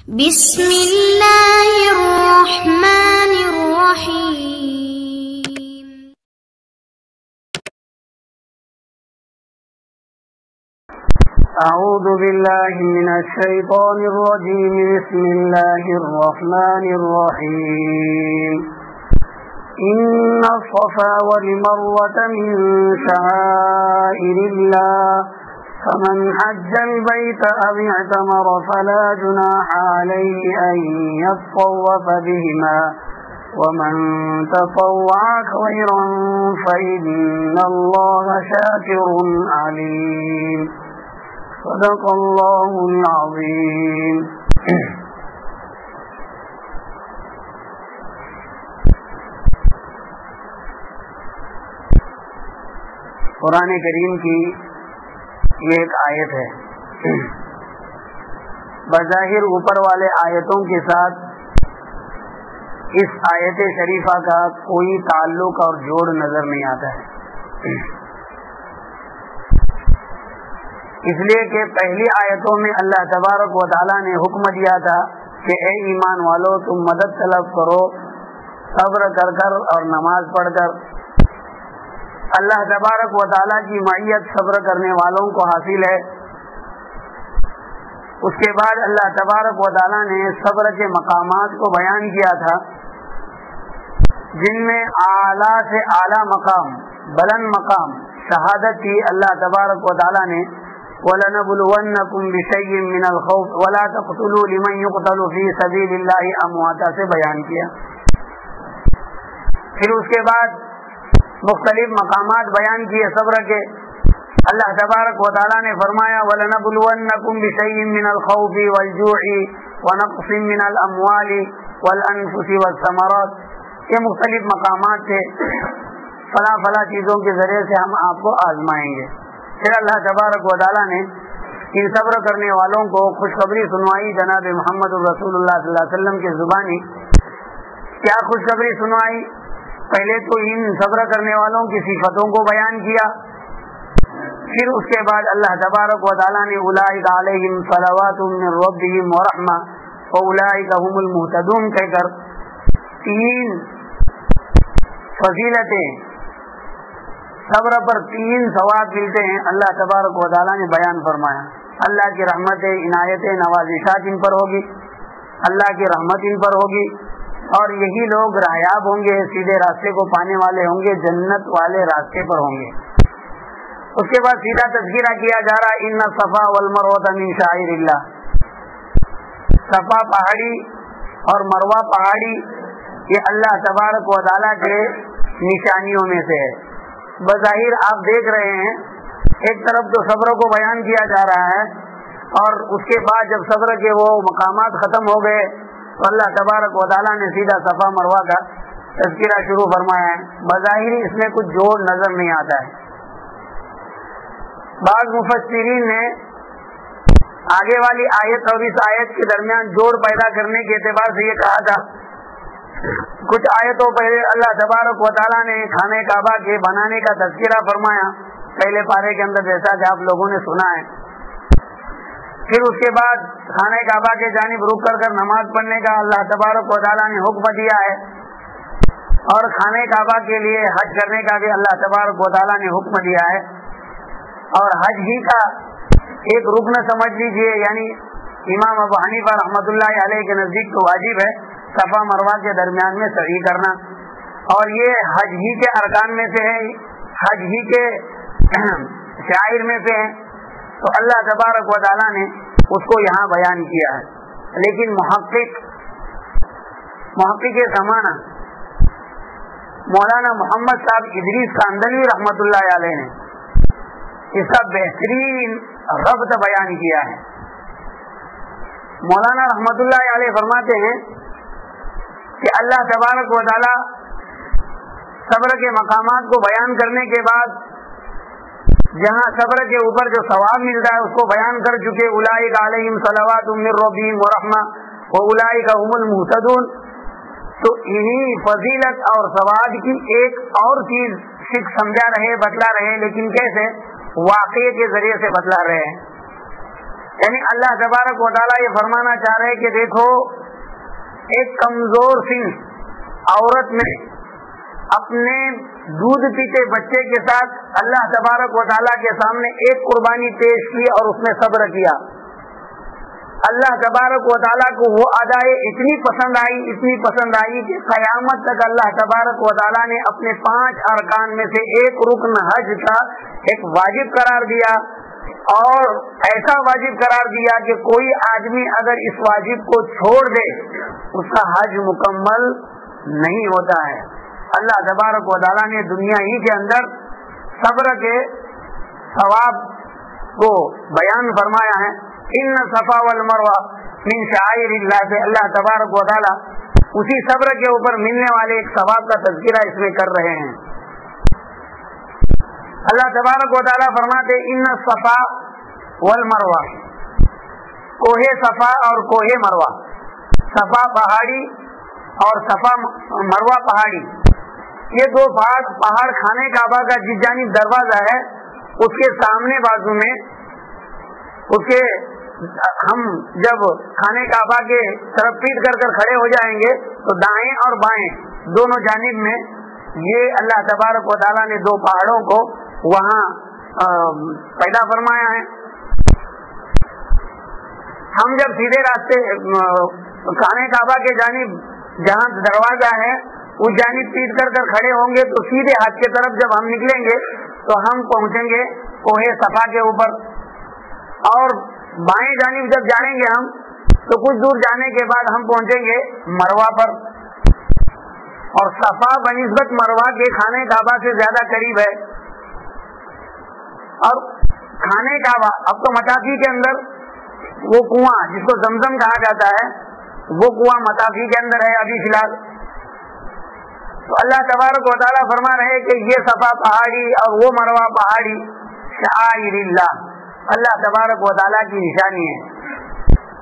بسم اللہ الرحمن الرحیم۔ اعوذ باللہ من الشیطان الرجیم، بسم اللہ الرحمن الرحیم۔ ان الصفا والمروة من شعائر اللہ، فمن حج البيت أو اعتمر فلا جناح عليه أن يطوف بهما، ومن تطوع خيرا فإن الله شاكر عليم۔ صدق الله العظيم۔ قرآن کریم کی یہ ایک آیت ہے، بظاہر اوپر والے آیتوں کے ساتھ اس آیت شریفہ کا کوئی تعلق اور جوڑ نظر نہیں آتا ہے، اس لیے کہ پہلی آیتوں میں اللہ تبارک و تعالیٰ نے حکم دیا تھا کہ اے ایمان والو، تم مدد طلب کرو صبر کر کر اور نماز پڑھ کر۔ اللہ تبارک و تعالیٰ کی معیت صبر کرنے والوں کو حاصل ہے۔ اس کے بعد اللہ تبارک و تعالیٰ نے صبر کے مقامات کو بیان کیا تھا، جن میں اعلیٰ سے اعلیٰ مقام، بلند مقام شہادت تھی۔ اللہ تبارک و تعالیٰ نے وَلَنَبْلُوَنَّكُمْ بِشَيْءٍ مِّنَ الْخَوْفِ وَلَا تَقْتُلُوا لِمَن يُقْتَلُ فِي سَبِيلِ اللَّهِ أَمْوَاتًا سے بیان کیا۔ پھر اس کے بعد مختلف مقامات بیان کیے صبر کے۔ اللہ تبارک و تعالیٰ نے فرمایا وَلَنَبْلُوَنَّكُمْ بِشَيْءٍ مِّنَ الْخَوْفِ وَالْجُوعِ وَنَقْصٍ مِّنَ الْأَمْوَالِ وَالْأَنفُسِ وَالثَّمَرَاتِ، یہ مختلف مقامات تھے، فلاں چیزوں کے ذریعے سے ہم آپ کو آزمائیں گے۔ پھر اللہ تبارک و تعالیٰ نے ان صبر کرنے والوں کو خوشخبری سنوائی، جناب محمد رسول اللہ صلی اللہ علیہ وسلم کی زبانی۔ کیا خوشخبری سنوائی؟ پہلے تو ان صبر کرنے والوں کی صفتوں کو بیان کیا، پھر اس کے بعد اللہ تبارک و تعالیٰ نے اولئک علیہم صلوات من ربہم ورحمہ واولئک هم المہتدون کہہ کر تین فضیلتیں، صبر پر تین ثواب ملتے ہیں، اللہ تبارک و تعالیٰ نے بیان فرمایا۔ اللہ کی رحمت عنایت نوازشات ان پر ہوگی، اللہ کی رحمت ان پر ہوگی، اور یہی لوگ رایاب ہوں گے، سیدھے راستے کو پانے والے ہوں گے، جنت والے راستے پر ہوں گے۔ اس کے بعد سیدھا تذکرہ کیا جا رہا ان الصفا والمروہ من شعائر اللہ، صفا پہاڑی اور مروہ پہاڑی یہ اللہ تبارک و تعالیٰ کے نشانیوں میں سے ہے۔ بظاہر آپ دیکھ رہے ہیں، ایک طرف تو صبر کو بیان کیا جا رہا ہے، اور اس کے بعد جب صبر کے وہ مقامات ختم ہو گئے تو اللہ تبارک و تعالیٰ نے سیدھا صفا مروہ کا تذکرہ شروع فرمایا ہے۔ بظاہر اس میں کچھ جوڑ نظر نہیں آتا ہے۔ بعض مفسرین نے آگے والی آیت اور اس آیت کے درمیان جوڑ پیدا کرنے کے اعتبار سے یہ کہا تھا، کچھ آیتوں پہلے اللہ تبارک و تعالیٰ نے خانہ کعبہ کے بنانے کا تذکرہ فرمایا پہلے پارے کے اندر، جیسا کہ آپ لوگوں نے سنا ہے۔ پھر اس کے بعد خانہ کعبہ کے جانب رک کر نماز پڑھنے کا اللہ تبارک و تعالیٰ نے حکم دیا ہے، اور خانہ کعبہ کے لیے حج کرنے کا بھی اللہ تبارک و تعالیٰ نے حکم دیا ہے، اور حج ہی کا ایک رکن سمجھ لیجئے، یعنی امام ابو حنیفہ رحمۃ اللہ علیہ کے نزدیک تو واجب ہے صفا مروہ کے درمیان میں سعی کرنا، اور یہ حج ہی کے ارکان میں سے ہے، حج ہی کے شعائر میں سے ہے، تو اللہ تبارک و تعالیٰ نے اس کو یہاں بیان کیا ہے۔ لیکن محقق زمانہ مولانا محمد صاحب ادریس کاندھلوی رحمۃ اللہ علیہ نے اس کا بہترین ربط بیان کیا ہے۔ مولانا رحمۃ اللہ علیہ فرماتے ہیں کہ اللہ تبارک و تعالیٰ صبر کے مقامات کو بیان کرنے کے بعد جہاں صبر کے اوپر جو ثواب ملتا ہے اس کو بیان کر چکے، اولئک علیہم صلوات من ربہم ورحمہ واولئک هم المہتدون، تو انہی فضیلت اور ثواب کی ایک اور چیز سکھ سمجھا رہے، بتلا رہے، لیکن کیسے؟ واقعے کے ذریعے سے بتلا رہے ہیں۔ یعنی اللہ تبارک و تعالیٰ یہ فرمانا چاہ رہے کہ دیکھو ایک کمزور سی عورت نے اپنے دودھ پیتے بچے کے ساتھ اللہ تبارک و تعالیٰ کے سامنے ایک قربانی پیش کی اور اس میں صبر کیا. اللہ تبارک و تعالیٰ کو وہ ادائے اتنی پسند آئی کہ قیامت تک اللہ تبارک و تعالیٰ نے اپنے 5 ارکان میں سے ایک رکن حج کا ایک واجب قرار دیا, اور ایسا واجب قرار دیا کہ کوئی آدمی اگر اس واجب کو چھوڑ دے اس کا حج مکمل نہیں ہوتا ہے. اللہ تبارک و تعالیٰ نے دنیا ہی کے اندر صبر کے ثواب کو بیان فرمایا ہے. ان صفا والمروہ من شعائر اللہ سے اللہ تبارک و تعالیٰ اسی صبر کے اوپر ملنے والے ایک ثواب کا تذکرہ اس میں کر رہے ہیں. اللہ تبارک و تعالیٰ فرماتے ان صفا والمروہ, کوہ صفا اور کوہ مروہ, صفا پہاڑی اور صفا مروہ پہاڑی, یہ دو پہاڑ خانے کعبہ کا جس جانب دروازہ ہے اس کے سامنے بازو میں, اس کے ہم جب خانے کعبہ کے طرف پیٹ کر کھڑے ہو جائیں گے تو دائیں اور بائیں دونوں جانب میں یہ اللہ تبارک و تعالیٰ نے 2 پہاڑوں کو وہاں پیدا فرمایا ہے. ہم جب سیدھے راستے خانے کعبہ کے جانب جہاں دروازہ ہے اس جانب پیٹ کر کھڑے ہوں گے تو سیدھے ہاتھ کی طرف جب ہم نکلیں گے تو ہم پہنچیں گے کوہ صفا کے اوپر, اور بائیں جانب جب جائیں گے ہم تو کچھ دور جانے کے بعد ہم پہنچیں گے مروہ پر, اور صفا بنسبت مروہ کے خانے کعبہ سے زیادہ قریب ہے. اور خانے کعبہ اب تو مطافی کے اندر وہ کنواں جس کو زمزم کہا جاتا ہے وہ کنواں مطافی کے اندر ہے ابھی فی الحال. تو اللہ تبارک و تعالیٰ فرما رہے کہ یہ صفا پہاڑی اور وہ مروہ پہاڑی شعائر اللہ, اللہ تبارک و تعالیٰ کی نشانی ہے.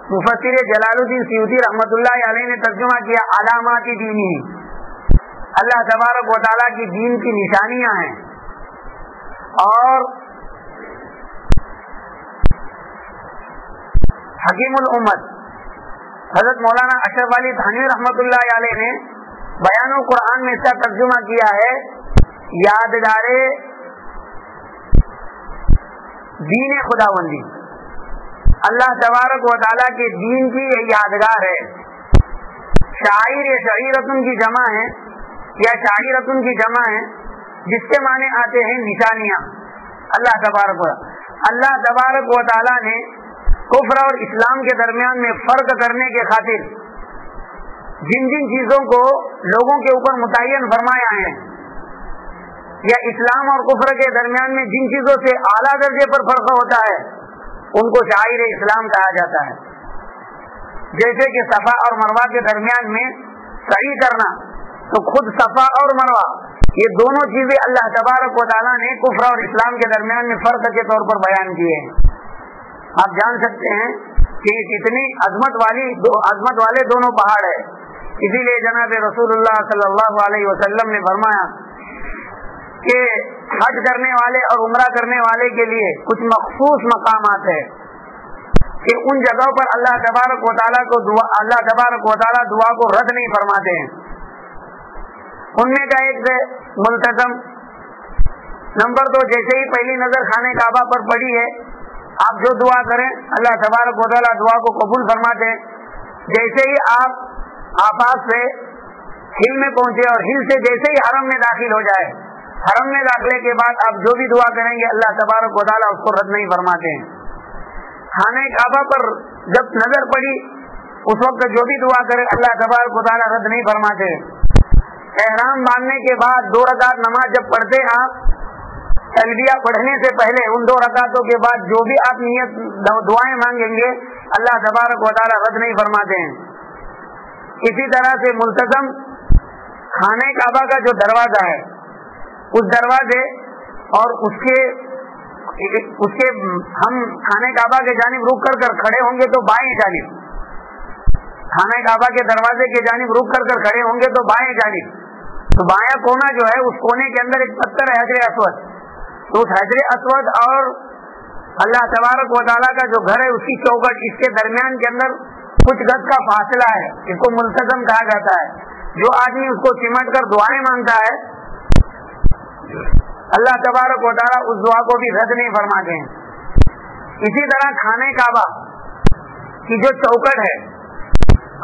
مفسر جلال الدین سیوطی رحمۃ اللہ علیہ نے ترجمہ کیا علامات دینی, اللہ تبارک و تعالیٰ کی دین کی نشانیاں ہیں. اور حکیم الامت حضرت مولانا اشرف علی تھانوی رحمۃ اللہ علیہ نے بیان القرآن میں اس کا ترجمہ کیا ہے یادگار دین خداوندی. اللہ تبارک و تعالیٰ کے دین کی یہ یادگار ہے. شاعر شعیرتن کی جمع ہے یا شاعرتن کی جمع ہے جس کے معنی آتے ہیں نشانیاں. اللہ تبارک و تعالیٰ نے کفر اور اسلام کے درمیان میں فرق کرنے کے خاطر جن چیزوں کو لوگوں کے اوپر متعین فرمایا ہے, یا اسلام اور کفر کے درمیان میں جن چیزوں سے اعلیٰ درجے پر فرق ہوتا ہے ان کو شاعر اسلام کہا جاتا ہے. جیسے کہ صفا اور مروہ کے درمیان میں سعی کرنا, تو خود صفا اور مروہ یہ دونوں چیزیں اللہ تبارک و تعالیٰ نے کفر اور اسلام کے درمیان میں فرق کے طور پر بیان کیے ہیں. آپ جان سکتے ہیں کہ کتنی عظمت والے دونوں پہاڑ ہے. اسی لیے جناب رسول اللہ صلی اللہ علیہ وسلم نے فرمایا کہ حج کرنے والے اور عمرہ کرنے والے کے لیے کچھ مخصوص مقامات ہے کہ ان جگہوں پر اللہ تبارک و تعالیٰ دعا کو رد نہیں فرماتے ہیں. ان میں کا ایک ملتزم. نمبر 2, جیسے ہی پہلی نظر خانے کعبہ پر پڑی ہے آپ جو دعا کریں اللہ تبارک و تعالیٰ دعا کو قبول فرماتے ہیں. جیسے ہی آپ آفاق سے ہل میں پہنچے اور ہل سے جیسے ہی حرم میں داخل ہو جائے, حرم میں داخلے کے بعد آپ جو بھی دعا کریں گے اللہ تبارک و تعالیٰ اس کو رد نہیں فرماتے ہیں. خانے کعبہ پر جب نظر پڑی اس وقت جو بھی دعا کرے اللہ تبارک و تعالیٰ رد نہیں فرماتے. احرام باندھنے کے بعد 2 رکعت نماز جب پڑھتے ہیں آپ تلبیہ پڑھنے سے پہلے ان 2 رکعتوں کے بعد جو بھی آپ نیت دعائیں مانگیں گے اللہ تبارک و تعالیٰ رد نہیں فرماتے ہیں. اسی طرح سے ملتزم خانے کعبہ کا جو دروازہ ہے اس دروازے اور اس کے ہم خانے کعبہ کے جانب رک کر کھڑے ہوں گے تو بائیں جانب, خانے کعبہ کے دروازے کے جانب رک کر کھڑے ہوں گے تو بائیں جانب, تو بایاں کونا جو ہے اس کونے کے اندر ایک پتھر ہے حجر اسود. تو اس حجر اسود اور اللہ تبارک و تعالیٰ کا جو گھر ہے اس کی چوکٹ، اس کے درمیان کے اندر کچھ گز کا فاصلہ ہے، اس کو ملتزم کہا جاتا ہے. جو آدمی اس کو سمٹ کر دعائیں مانگتا ہے اللہ تبارک و تعالیٰ اس دعا کو بھی رد نہیں فرماتے ہیں. اسی طرح خانہ کعبہ کی جو چوکٹ ہے،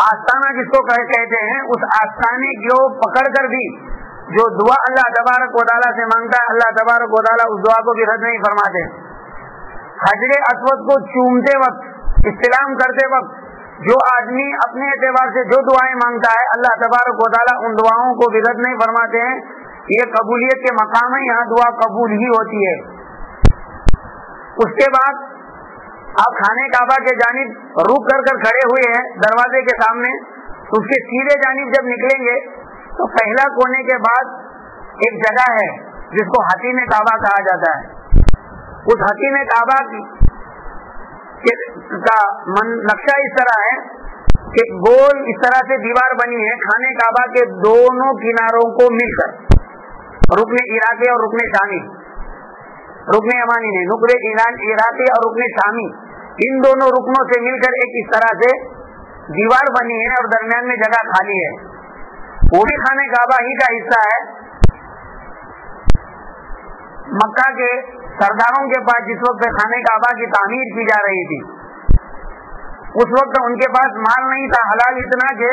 آستانہ جس کو کہتے ہیں، اس آستانے کو پکڑ کر بھی جو دعا اللہ تبارک و تعالیٰ سے مانگتا ہے اللہ تبارک و تعالیٰ اس دعا کو بھی رد نہیں فرماتے. حجر اسود کو چومتے وقت، استلام کرتے وقت جو آدمی اپنے اعتبار سے جو دعائیں مانگتا ہے اللہ تبارک و تعالیٰ ان دعاؤں کو بھی رد نہیں فرماتے ہیں. یہ قبولیت کے مقام ہے، یہاں دعا قبول ہی ہوتی ہے. اس کے بعد آپ خانہ کعبہ کے جانب رک کر کھڑے ہوئے ہیں دروازے کے سامنے. اس کے سیدھے جانب جب نکلیں گے تو پہلا کونے کے بعد ایک جگہ ہے جس کو حتیم کعبہ کہا جاتا ہے. اس حتیم کعبہ کا نقشہ اس طرح ہے کہ گول اس طرح سے دیوار بنی ہے خانہ کعبہ کے دونوں کناروں کو مل کر، رکن عراقی اور رکن شامی، رکن یمانی نہیں، رکن عراقی اور رکن شامی، ان دونوں رکنوں سے مل کر ایک اس طرح سے دیوار بنی ہے اور درمیان میں جگہ خالی ہے. وہ بھی خانہ کعبہ ہی کا حصہ ہے. مکہ کے سرداروں کے پاس جس وقت خانہ کعبہ کی تعمیر کی جا رہی تھی، اس وقت ان کے پاس مال نہیں تھا حلال اتنا کہ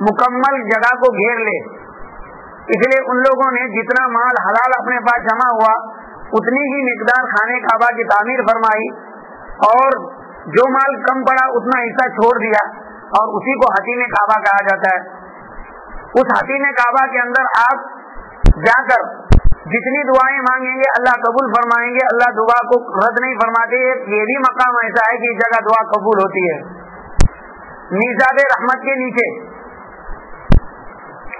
مکمل جگہ کو گھیر لے. اس لیے ان لوگوں نے جتنا مال حلال اپنے پاس جمع ہوا اتنی ہی مقدار خانہ کعبہ کی تعمیر فرمائی، اور جو مال کم پڑا اتنا حصہ چھوڑ دیا، اور اسی کو حتیم کعبہ کہا جاتا ہے. اس حتیم کعبہ کے اندر آپ جا کر جتنی دعائیں مانگیں گے اللہ قبول فرمائیں گے، اللہ دعا کو رد نہیں فرماتے. یہ بھی مقام ایسا ہے کہ اس جگہ دعا قبول ہوتی ہے. میزاب رحمت کے نیچے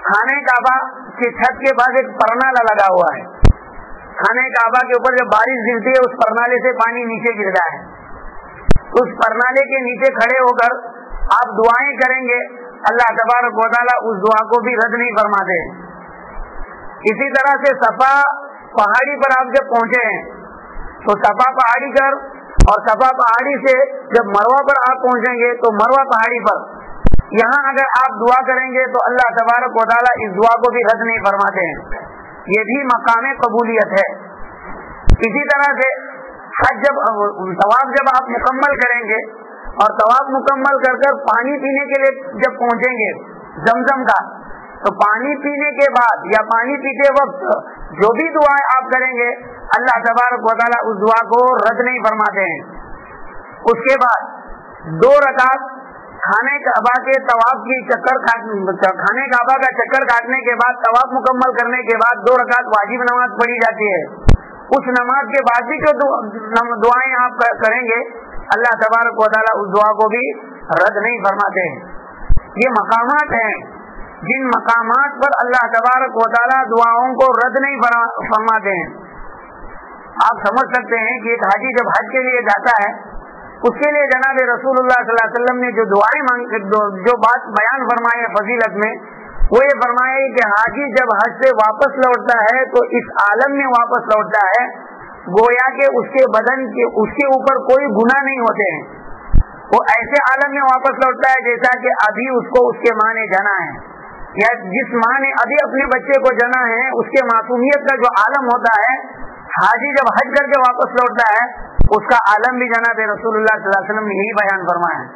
خانہ کعبہ کی چھت کے پاس ایک پرنالہ لگا ہوا ہے. خانہ کعبہ کے اوپر جب بارش گرتی ہے اس پرنالے سے پانی نیچے گرتا ہے. اس پرنالے کے نیچے کھڑے ہو کر آپ دعائیں کریں گے اللہ تبارک و تعالیٰ اس دعا کو بھی رد نہیں فرماتے. اسی طرح سے صفا پہاڑی پر آپ جب پہنچے ہیں تو صفا پہاڑی کر، اور صفا پہاڑی سے جب مروہ پر آپ پہنچیں گے تو مروہ پہاڑی پر یہاں اگر آپ دعا کریں گے تو اللہ تبارک و تعالیٰ اس دعا کو بھی رد نہیں فرماتے ہیں. یہ بھی مقام قبولیت ہے. اسی طرح سے حج طواف جب آپ مکمل کریں گے اور طواف مکمل کر پانی پینے کے لیے جب پہنچیں گے زمزم کا، تو پانی پینے کے بعد یا پانی پیتے وقت جو بھی دعائیں آپ کریں گے اللہ تبارک و تعالیٰ اس دعا کو رد نہیں فرماتے ہیں. اس کے بعد 2 رکعت خانہ کعبہ کے طواف کی خانہ کعبہ کا چکر کاٹنے کے بعد طواف مکمل کرنے کے بعد 2 رکعت واجب نماز پڑھی جاتی ہے. اس نماز کے بعد بھی جو دعائیں آپ کریں گے اللہ تبارک و تعالیٰ اس دعا کو بھی رد نہیں فرماتے ہیں. یہ مقامات ہیں جن مقامات پر اللہ تبارک و تعالیٰ دعاؤں کو رد نہیں فرماتے ہیں. آپ سمجھ سکتے ہیں کہ ایک حاجی جب حج کے لیے جاتا ہے اس کے لیے جناب رسول اللہ صلی اللہ علیہ وسلم نے جو دعائیں جو بات بیان فرمائی ہے فضیلت میں، وہ یہ فرمایا کہ حاجی جب حج سے واپس لوٹتا ہے تو اس عالم میں واپس لوٹتا ہے گویا کہ اس کے بدن کے اس کے اوپر کوئی گناہ نہیں ہوتے ہیں. وہ ایسے عالم میں واپس لوٹتا ہے جیسا کہ ابھی اس کو اس کے ماں نے جنا ہے، یا جس ماں نے ابھی اپنے بچے کو جنا ہے اس کے معصومیت کا جو عالم ہوتا ہے، حاجی جب حج کر کے واپس لوٹتا ہے اس کا عالم بھی جناب رسول اللہ صلی اللہ علیہ وسلم نے یہی بیان فرمایا ہے.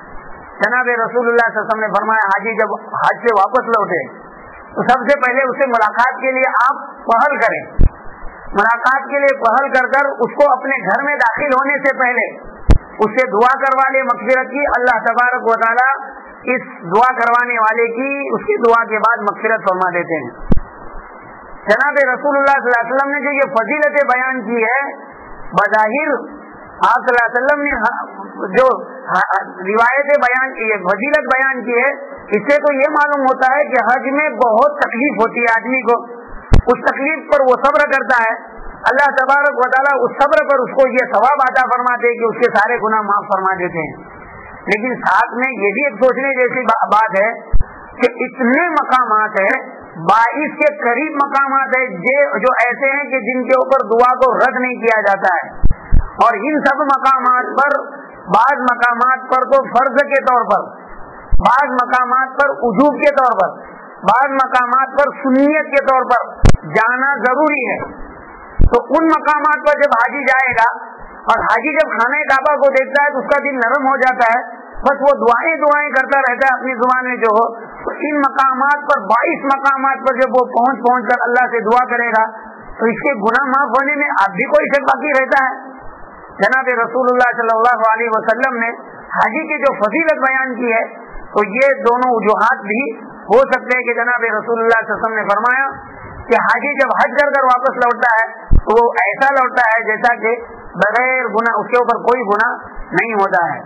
جناب رسول اللہ صلی اللہ علیہ وسلم نے فرمایا حاجی جب حج سے واپس لوٹے تو سب سے پہلے اس سے ملاقات کے لیے آپ پہل کریں. ملاقات کے لیے پہل کر اس کو اپنے گھر میں داخل ہونے سے پہلے اس سے دعا کروا لے مغفرت کی. اللہ تبارک و تعالیٰ اس دعا کروانے والے کی اس کی دعا کے بعد مغفرت فرما دیتے ہیں. جناب رسول اللہ صلی اللہ علیہ وسلم نے جو یہ فضیلتیں بیان کی ہے، بظاہر آپ صلی اللہ علیہ وسلم نے جو روایتیں بیان کی ہے، فضیلت بیان کی ہے، اس سے تو یہ معلوم ہوتا ہے کہ حج میں بہت تکلیف ہوتی ہے آدمی کو. اس تکلیف پر وہ صبر کرتا ہے، اللہ تبارک و تعالیٰ اس صبر پر اس کو یہ ثواب عطا فرماتے کہ اس کے سارے گناہ معاف فرما دیتے ہیں. لیکن ساتھ میں یہ بھی ایک سوچنے جیسی بات ہے کہ اتنے مقامات ہیں، 22 کے قریب مقامات ہیں جو ایسے ہیں کہ جن کے اوپر دعا کو رد نہیں کیا جاتا ہے. اور ان سب مقامات پر بعض مقامات پر تو فرض کے طور پر، بعض مقامات پر وجوب کے طور پر، بعض مقامات پر سنیت کے طور پر جانا ضروری ہے. تو ان مقامات پر جب حاجی جائے گا اور حاجی جب خانہ کعبہ کو دیکھتا ہے تو اس کا دل نرم ہو جاتا ہے، بس وہ دعائیں کرتا رہتا ہے اپنی زبان میں جو ہو. تو ان مقامات پر 22 مقامات پر جب وہ پہنچ کر اللہ سے دعا کرے گا تو اس کے گناہ معاف ہونے میں اب بھی کوئی شک باقی رہتا ہے. جناب رسول اللہ صلی اللہ علیہ وسلم نے حاجی کی جو فضیلت بیان کی ہے تو یہ دونوں وجوہات بھی ہو سکتے ہیں کہ جناب رسول اللہ صلی اللہ علیہ وسلم نے فرمایا کہ حاجی جب حج کر واپس لوٹتا ہے تو وہ ایسا لوٹتا ہے جیسا کہ بغیر گناہ، اس کے اوپر کوئی گناہ نہیں ہوتا ہے.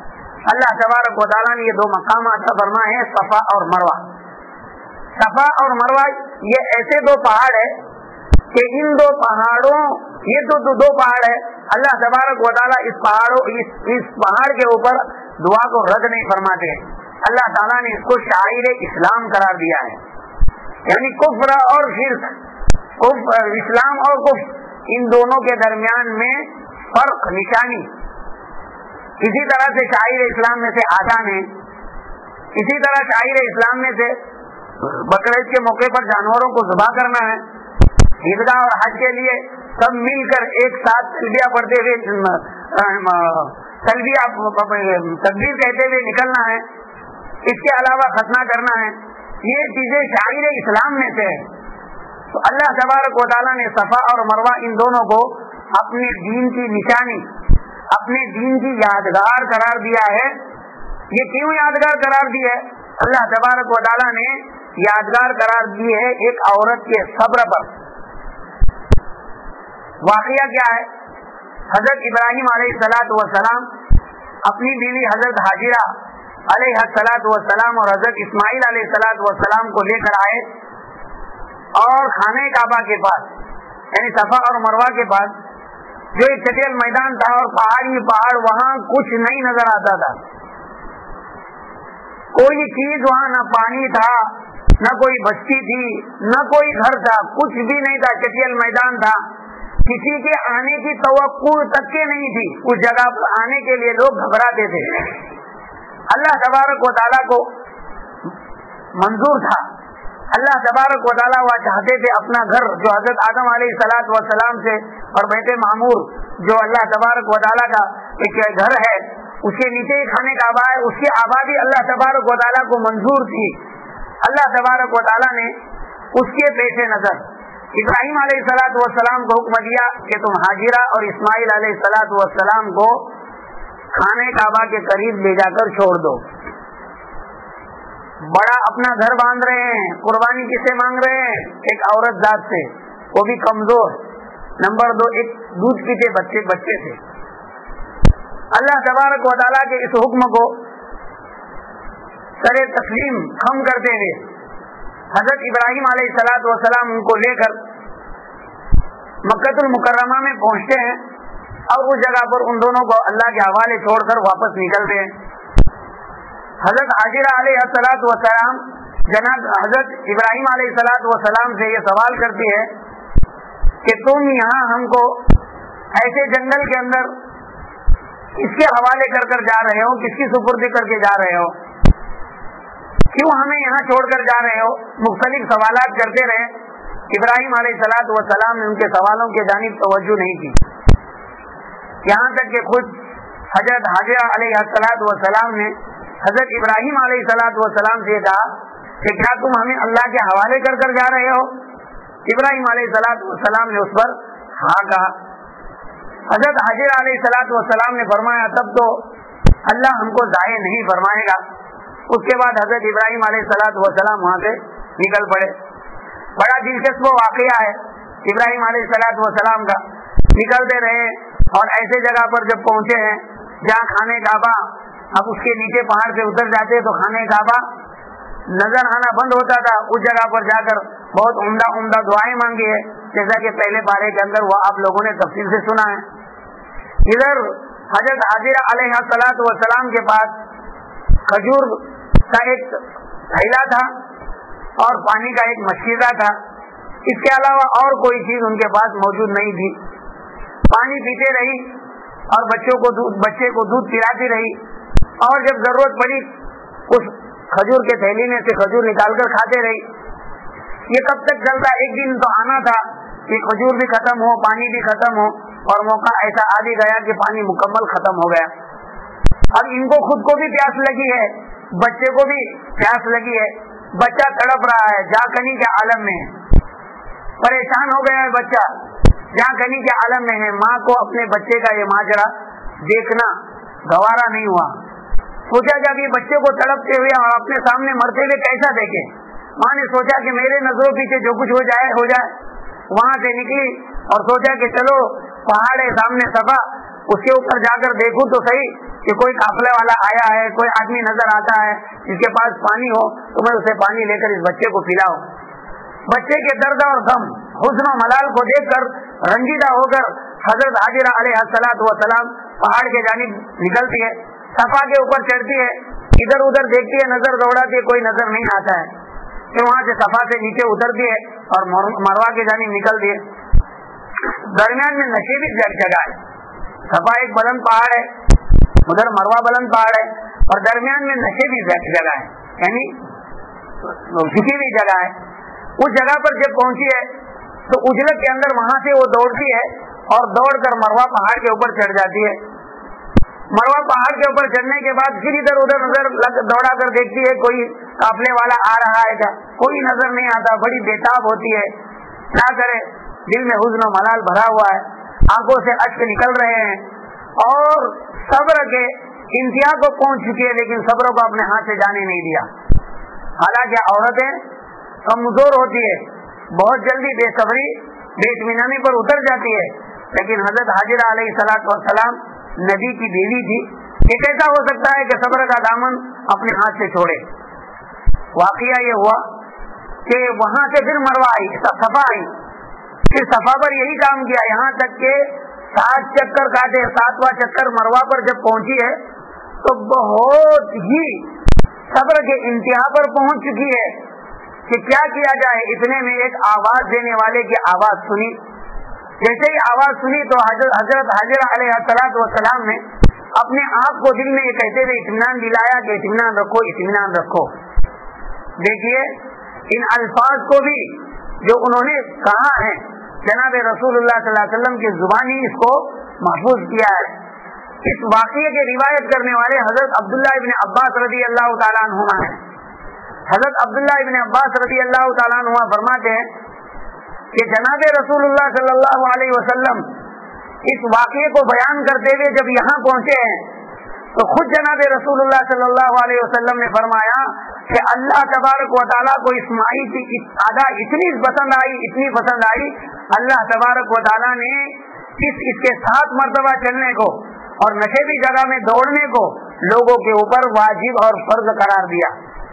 اللہ تبارک و تعالیٰ نے یہ دو مقامات کا فرمایا ہے، صفا اور مروہ. صفا اور مروہ یہ ایسے دو پہاڑ ہے کہ ان دو پہاڑوں، یہ تو دو پہاڑ ہے، اللہ تبارک و تعالیٰ اس پہاڑ کے اوپر دعا کو رد نہیں فرماتے. اللہ تعالیٰ نے اس کو شاعر اسلام قرار دیا ہے، یعنی کفر اور شرک، اسلام اور کفر، ان دونوں کے درمیان میں فرق، نشانی. اسی طرح سے شاعر اسلام میں سے آسان ہے. اسی طرح شاعر اسلام میں سے بقرعید کے موقع پر جانوروں کو ذبح کرنا ہے. عیدگاہ اور حج کے لیے سب مل کر ایک ساتھ تلبیہ پڑھتے ہوئے تکبیر کہتے ہوئے نکلنا ہے. اس کے علاوہ ختنہ کرنا ہے. یہ چیزیں شاعر اسلام میں سے ہے. تو اللہ تبارک و تعالیٰ نے صفا اور مروہ ان دونوں کو اپنے دین کی نشانی، اپنے دین کی یادگار قرار دیا ہے. یہ کیوں یادگار قرار دی ہے؟ اللہ تبارک و تعالیٰ نے یادگار قرار دی ہے ایک عورت کے صبر پر. واقعہ کیا ہے؟ حضرت ابراہیم علیہ الصلوۃ والسلام اپنی بیوی حضرت حاجرہ علیہ الصلوۃ والسلام اور حضرت اسماعیل علیہ الصلوۃ والسلام کو لے کر آئے اور خانہ کعبہ کے پاس، یعنی صفا اور مروہ کے پاس جو ایک چٹیل میدان تھا اور پہاڑ، وہاں کچھ نہیں نظر آتا تھا. کوئی چیز وہاں، نہ پانی تھا، نہ کوئی بستی تھی، نہ کوئی گھر تھا، کچھ بھی نہیں تھا. چٹیل میدان تھا. کسی کے آنے کی توقع تک کے نہیں تھی. اس جگہ پر آنے کے لیے لوگ گھبراتے تھے. اللہ تبارک و تعالیٰ کو منظور تھا. اللہ تبارک و تعالیٰ وہ چاہتے تھے اپنا گھر جو حضرت آدم علیہ الصلوۃ والسلام سے اور بیت معمور جو اللہ تبارک و تعالیٰ کا ایک گھر ہے، اس کے نیچے ہی خانہ کعبہ ہے، اس کی آبادی اللہ تبارک و تعالیٰ کو منظور تھی. اللہ تبارک و تعالیٰ نے اس کے پیش نظر ابراہیم علیہ الصلوۃ والسلام کو حکم دیا کہ تم حاجرہ اور اسماعیل علیہ الصلوۃ والسلام کو خانہ کعبہ کے قریب لے جا کر چھوڑ دو. بڑا اپنا گھر باندھ رہے ہیں، قربانی کس سے مانگ رہے ہیں؟ ایک عورت ذات سے، وہ بھی کمزور. نمبر 2، ایک دودھ پیتے بچے سے. اللہ تبارک و تعالیٰ کے اس حکم کو سر تسلیم خم کرتے ہوئے حضرت ابراہیم علیہ الصلوۃ والسلام ان کو لے کر مکۃ المکرمہ میں پہنچتے ہیں اور اس جگہ پر ان دونوں کو اللہ کے حوالے چھوڑ کر واپس نکلتے ہیں. حضرت حاجرہ علیہ الصلوۃ والسلام جناب حضرت ابراہیم علیہ الصلوۃ والسلام سے یہ سوال کرتی ہے کہ تم یہاں ہم کو ایسے جنگل کے اندر کس کے حوالے کر جا رہے ہو، کس کی سپرد کر کے جا رہے ہو، کیوں ہمیں یہاں چھوڑ کر جا رہے ہو؟ مختلف سوالات کرتے رہے. ابراہیم علیہ الصلوۃ والسلام نے ان کے سوالوں کی جانب توجہ نہیں کی، یہاں تک کہ خود حضرت حاجرہ علیہ الصلوۃ والسلام نے حضرت ابراہیم علیہ الصلوۃ والسلام سے کہا کہ کیا تم ہمیں اللہ کے حوالے کر جا رہے ہو؟ ابراہیم علیہ الصلوۃ والسلام نے اس پر ہاں کہا. حضرت حاجرہ علیہ الصلوۃ والسلام نے فرمایا تب تو اللہ ہم کو ضائع نہیں فرمائے گا. اس کے بعد حضرت ابراہیم علیہ الصلوۃ والسلام وہاں سے نکل پڑے. بڑا دلچسپ واقعہ ہے ابراہیم علیہ الصلوۃ والسلام کا. نکلتے رہے اور ایسے جگہ پر جب پہنچے ہیں جہاں خانہ کعبہ، اب اس کے نیچے پہاڑ سے اتر جاتے تو خانہ کعبہ نظر آنا بند ہوتا تھا. اس جگہ پر جا کر بہت عمدہ دعائیں مانگی ہے، جیسا کہ پہلے پارے کے اندر وہ آپ لوگوں نے تفصیل سے سنا ہے. ادھر حضرت حاجرہ علیہ الصلوۃ والسلام کے پاس کھجور کا ایک تھیلا تھا اور پانی کا ایک مشکیزہ تھا. اس کے علاوہ اور کوئی چیز ان کے پاس موجود نہیں تھی. پانی پیتے رہی اور بچے کو دودھ پلاتی رہی، اور جب ضرورت پڑی اس کھجور کے تھیلی میں سے کھجور نکال کر کھاتے رہی۔ یہ کب تک چلتا؟ ایک دن تو آنا تھا کہ کھجور بھی ختم ہو، پانی بھی ختم ہو، اور موقع ایسا آ بھی گیا کہ پانی مکمل ختم ہو گیا۔ اب ان کو خود کو بھی پیاس لگی ہے، بچے کو بھی پیاس لگی ہے، بچہ تڑپ رہا ہے، جا کنی کے عالم میں ہے، پریشان ہو گیا ہے بچہ، جا کنی کے عالم میں ہے۔ ماں کو اپنے بچے کا یہ ماجرا دیکھنا گوارا نہیں ہوا، سوچا جب یہ بچے کو تڑپتے ہوئے اور اپنے سامنے مرتے ہوئے کیسا دیکھے۔ ماں نے سوچا کہ میرے نظروں پیچھے جو کچھ ہو جائے۔ وہاں سے نکلی اور سوچا کہ چلو پہاڑ ہے سامنے صفا، اس کے اوپر جا کر دیکھوں تو صحیح کہ کوئی قافلے والا آیا ہے، کوئی آدمی نظر آتا ہے جس کے پاس پانی ہو تو میں اسے پانی لے کر اس بچے کو پلاؤں۔ بچے کے درد اور غم، حزن و ملال کو دیکھ کر رنجیدہ ہو کر حضرت حاجرہ علیہ الصلوۃ والسلام پہاڑ کے جانب نکلتی ہے، صفا کے اوپر چڑھتی ہے، ادھر ادھر دیکھتی ہے، نظر دوڑاتی ہے، کوئی نظر نہیں آتا ہے، پھر وہاں سے صفا سے نیچے اترتی ہے اور مروہ کے جانب نکلتی ہے۔ درمیان میں نشیبی جگہ ہے، صفا ایک بلند پہاڑ ہے، ادھر مروہ بلند پہاڑ ہے، اور درمیان میں نشیبی جگہ ہے، یعنی جھکی ہوئی جگہ ہے۔ اس جگہ پر جب پہنچی ہے تو اجلت کے اندر وہاں سے وہ دوڑتی ہے اور دوڑ کر مروہ پہاڑ کے اوپر چڑھ جاتی ہے۔ مروہ پہاڑ کے اوپر چڑھنے کے بعد پھر ادھر ادھر نظر دوڑا کر دیکھتی ہے کوئی قافلے والا آ رہا ہے کیا، کوئی نظر نہیں آتا، بڑی بےتاب ہوتی ہے، کیا کرے، دل میں حزن و ملال بھرا ہوا ہے، آنکھوں سے اشک نکل رہے ہیں، اور صبر کے انتہا کو پہنچ چکی ہے، لیکن صبر کو اپنے ہاتھ سے جانے نہیں دیا۔ حالانکہ عورتیں کمزور ہوتی ہے، بہت جلدی بے صبری بے اطمینانی پر اتر جاتی ہے، لیکن حضرت حاجرہ علیہ الصلوۃ والسلام نبی کی بیوی تھی، یہ کیسا ہو سکتا ہے کہ صبر کا دامن اپنے ہاتھ سے چھوڑے۔ واقعہ یہ ہوا کہ وہاں سے پھر مروہ آئی، صفا آئی، پھر صفا پر یہی کام کیا، یہاں تک کہ 7 چکر کاٹے، 7واں چکر مروہ پر جب پہنچی ہے تو بہت ہی صبر کے انتہا پر پہنچ چکی ہے کہ کیا کیا جائے۔ اتنے میں ایک آواز دینے والے کی آواز سنی، جیسے ہی آواز سنی تو حضرت حاجرہ علیہ الصلوۃ والسلام نے اپنے آپ کو دل میں یہ کہتے ہوئے اطمینان دلایا کہ اطمینان رکھو، اطمینان رکھو۔ دیکھیے ان الفاظ کو بھی جو انہوں نے کہا ہے جناب رسول اللہ صلی اللہ علیہ وسلم کی زبانی اس کو محفوظ کیا ہے۔ اس واقعے کے روایت کرنے والے حضرت عبداللہ ابن عباس رضی اللہ تعالیٰ عنہما ہیں۔ حضرت عبداللہ ابن عباس رضی اللہ تعالیٰ عنہما فرماتے ہیں کہ جناب رسول اللہ صلی اللہ علیہ وسلم اس واقعے کو بیان کرتے ہوئے جب یہاں پہنچے ہیں تو خود جناب رسول اللہ صلی اللہ علیہ وسلم نے فرمایا کہ اللہ تبارک و تعالیٰ کو اس مائی کی ادا اتنی پسند آئی، اللہ تبارک و تعالیٰ نے اس کے 7 مرتبہ چلنے کو اور نشیبی جگہ میں دوڑنے کو لوگوں کے اوپر واجب اور فرض قرار دیا۔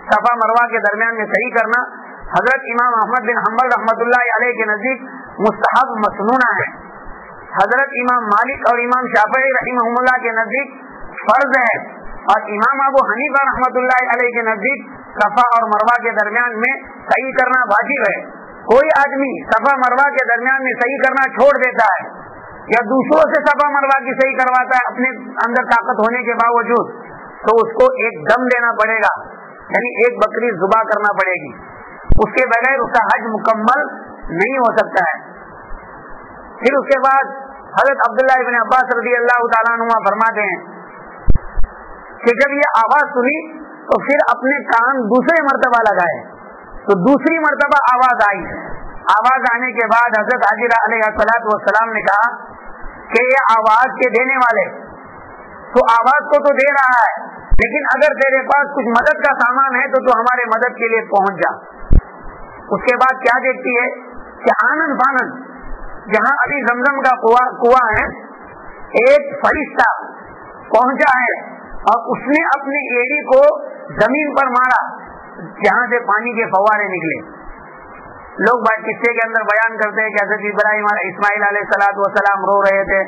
صفا مروہ کے درمیان میں صحیح کرنا حضرت امام احمد بن حنبل رحمۃ اللہ علیہ کے نزدیک مستحب مسنونہ ہے، حضرت امام مالک اور امام شافعی رحمہ اللہ کے نزدیک فرض ہے، اور امام ابو حنیفہ رحمۃ اللہ علیہ کے نزدیک صفا اور مروہ کے درمیان میں صحیح کرنا واجب ہے۔ کوئی آدمی صفا مروہ کے درمیان میں صحیح کرنا چھوڑ دیتا ہے یا دوسروں سے صفا مروہ کی صحیح کرواتا ہے اپنے اندر طاقت ہونے کے باوجود، تو اس کو ایک دم دینا پڑے گا، یعنی ایک بکری ذبح کرنا پڑے گی، اس کے بغیر اس کا حج مکمل نہیں ہو سکتا ہے۔ پھر اس کے بعد حضرت عبداللہ ابن عباس رضی اللہ تعالیٰ عنہ فرماتے ہیں کہ جب یہ آواز سنی تو پھر اپنے کان دوسرے مرتبہ لگائے تو دوسری مرتبہ آواز آئی۔ آواز آنے کے بعد حضرت حاجرہ علیہ الصلوۃ والسلام نے کہا کہ یہ آواز کے دینے والے تو آواز کو تو دے رہا ہے، لیکن اگر تیرے پاس کچھ مدد کا سامان ہے تو ہمارے مدد کے لیے پہنچ جا۔ اس کے بعد کیا دیکھتی ہے کہ آنن فانن جہاں ابھی زمزم کا کنواں ہے، ایک فرشتہ پہنچا ہے اور اس نے اپنی ایڑی کو زمین پر مارا جہاں سے پانی کے فوارے نکلے۔ لوگ قصے کے اندر بیان کرتے ہیں کہ حضرت اسماعیل علیہ الصلوۃ والسلام رو رہے تھے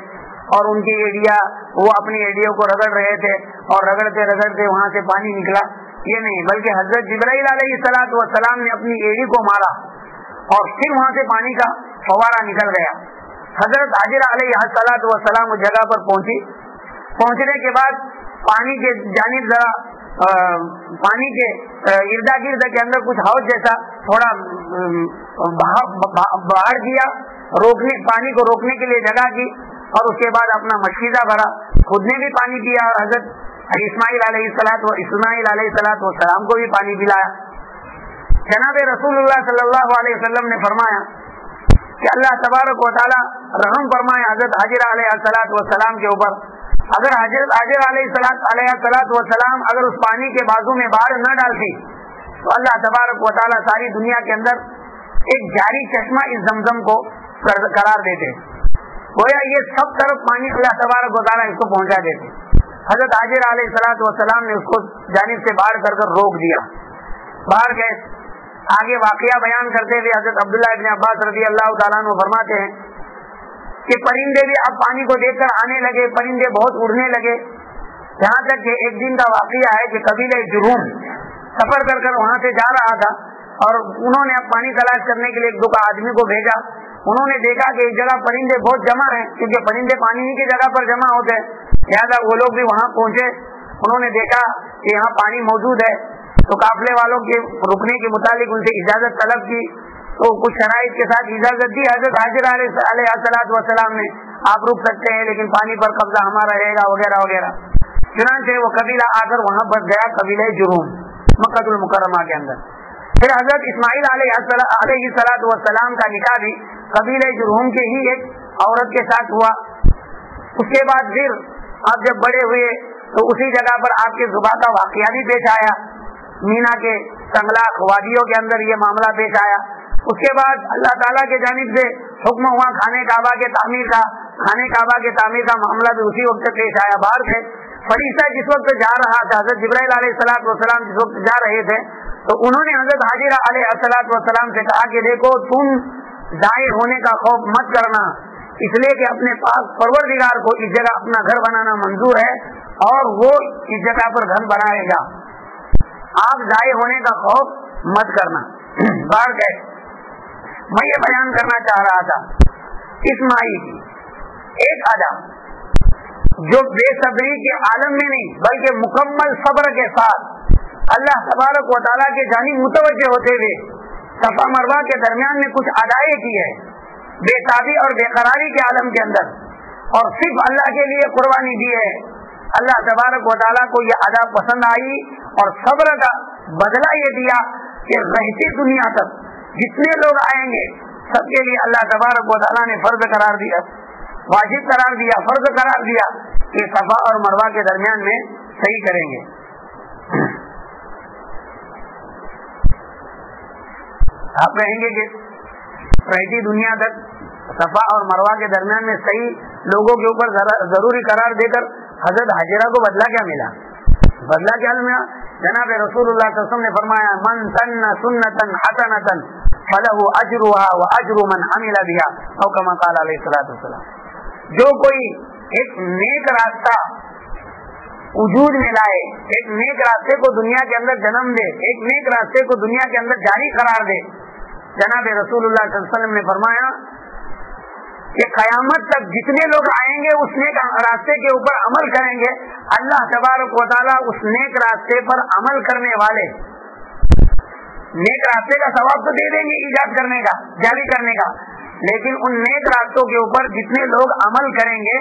اور ان کی ایڑیاں، وہ اپنی ایڑیوں کو رگڑ رہے تھے اور رگڑتے رگڑتے وہاں سے پانی نکلا۔ یہ نہیں، بلکہ حضرت جبرائیل علیہ الصلوۃ والسلام نے اپنی ایڑی کو مارا اور پھر وہاں سے پانی کا فوارہ نکل گیا۔ حضرت حاجرہ علیہ الصلوۃ والسلام اس جگہ پر پہنچنے کے بعد پانی کے جانب ذرا پانی کے اردا گرد کے اندر کچھ حوض جیسا تھوڑا باہر کیا، پانی کو روکنے کے لیے جگہ کی، اور اس کے بعد اپنا مشکیزہ بھرا، خود نے بھی پانی پیا اور حضرت اسماعیل علیہ الصلوۃ والسلام کو بھی پانی پلایا۔ جناب رسول اللہ صلی اللہ علیہ وسلم نے فرمایا کہ اللہ تبارک و تعالی رحم فرمائے حضرت حاجرہ علیہ السلام کے اوپر۔ اگر حضرت حاجرہ علیہ السلام اگر اس پانی کے بازو میں باڑ نہ ڈالتی تو اللہ تبارک و تعالی ساری دنیا کے اندر ایک جاری چشمہ اس زمزم کو قرار دیتے، گویا یہ سب طرف پانی اللہ تبارک و تعالی اس کو پہنچا دیتے۔ حضرت حاجرہ علیہ السلام نے اس کو جانب سے باڑ کر روک دیا، باہر گئے۔ آگے واقعہ بیان کرتے ہوئے حضرت عبداللہ ابن عباس رضی اللہ تعالیٰ عنہ فرماتے ہیں کہ پرندے بھی اب پانی کو دیکھ کر آنے لگے، پرندے بہت اڑنے لگے، یہاں تک کہ ایک دن کا واقعہ ہے کہ قبیلہ جرہم سفر کر وہاں سے جا رہا تھا، اور انہوں نے اب پانی تلاش کرنے کے لیے ایک دو آدمی کو بھیجا۔ انہوں نے دیکھا کہ ایک جگہ پرندے بہت جمع ہیں، کیونکہ پرندے پانی ہی کی جگہ پر جمع ہوتے ہیں، لہٰذا وہ لوگ بھی وہاں پہنچے۔ انہوں نے دیکھا کہ یہاں پانی موجود ہے، تو قافلے والوں کے رکنے کے متعلق ان سے اجازت طلب کی، تو کچھ شرائط کے ساتھ اجازت دی حضرت حاجرہ علیہ السلام نے، آپ رک سکتے ہیں لیکن پانی پر قبضہ ہمارا رہے گا وغیرہ وغیرہ۔ چنانچہ وہ قبیلہ آ کر وہاں بس گیا، قبیلہ جرہم مکہ المکرمہ کے اندر۔ پھر حضرت اسماعیل علیہ السلام کا نکاح بھی قبیلہ جرہم کے ہی ایک عورت کے ساتھ ہوا۔ اس کے بعد پھر آپ جب بڑے ہوئے تو اسی جگہ پر آپ کے ذبح کا واقعہ بھی پیش آیا، مینا کے سنگلاخ وادیوں کے اندر یہ معاملہ پیش آیا۔ اس کے بعد اللہ تعالیٰ کے جانب سے حکم ہوا خانہ کعبہ کے تعمیر کا معاملہ بھی اسی وقت پیش آیا۔ باہر سے فرشتہ جس وقت جا رہا تھا، حضرت جبرائیل علیہ السلام جس وقت جا رہے تھے، تو انہوں نے حضرت حاجرہ علیہ السلام سے کہا کہ دیکھو تم ضائع ہونے کا خوف مت کرنا، اس لیے کہ اپنے پاس پروردگار کو اس جگہ اپنا گھر بنانا منظور ہے اور وہ اس جگہ پر گھر بنائے گا، آپ ضائع ہونے کا خوف مت کرنا۔ باہر گئے، میں یہ بیان کرنا چاہ رہا تھا اسماعیل کی ایک ادا جو بے صبری کے عالم میں نہیں بلکہ مکمل صبر کے ساتھ اللہ تبارک و تعالیٰ کے جانب متوجہ ہوتے ہوئے صفا مروہ کے درمیان میں کچھ ادائیں کی ہے، بے تابی اور بے قراری کے عالم کے اندر، اور صرف اللہ کے لیے قربانی دی ہے۔ اللہ تبارک و تعالیٰ کو یہ ادا پسند آئی اور صبر کا بدلہ یہ دیا کہ رہتی دنیا تک جتنے لوگ آئیں گے سب کے لیے اللہ تبارک و تعالیٰ نے فرض قرار دیا، واجب قرار دیا، فرض قرار دیا کہ صفا اور مروہ کے درمیان میں صحیح کریں گے۔ آپ رہیں گے کہ رہتی دنیا تک صفا اور مروہ کے درمیان میں صحیح لوگوں کے اوپر ضروری قرار دے کر حضرت حاجرہ کو بدلہ کیا ملا؟ بدلہ کیا ملا؟ جناب رسول اللہ صلی اللہ علیہ وسلم نے فرمایا من سن سنتا حسنتا فلہ اجرها واجر من عمل بها او کما قال علیہ الصلوۃ والسلام۔ جو کوئی ایک نیک راستہ وجود میں لائے، ایک نیک راستے کو دنیا کے اندر جنم دے، ایک نیک راستے کو دنیا کے اندر جاری قرار دے، جناب رسول اللہ صلی اللہ علیہ وسلم نے فرمایا کہ قیامت تک جتنے لوگ آئیں گے اس نیک راستے کے اوپر عمل کریں گے، اللہ تبارک و تعالیٰ اس نیک راستے پر عمل کرنے والے نیک راستے کا ثواب تو دے دیں گے، ایجاد کرنے کا، جاری کرنے کا، لیکن ان نیک راستوں کے اوپر جتنے لوگ عمل کریں گے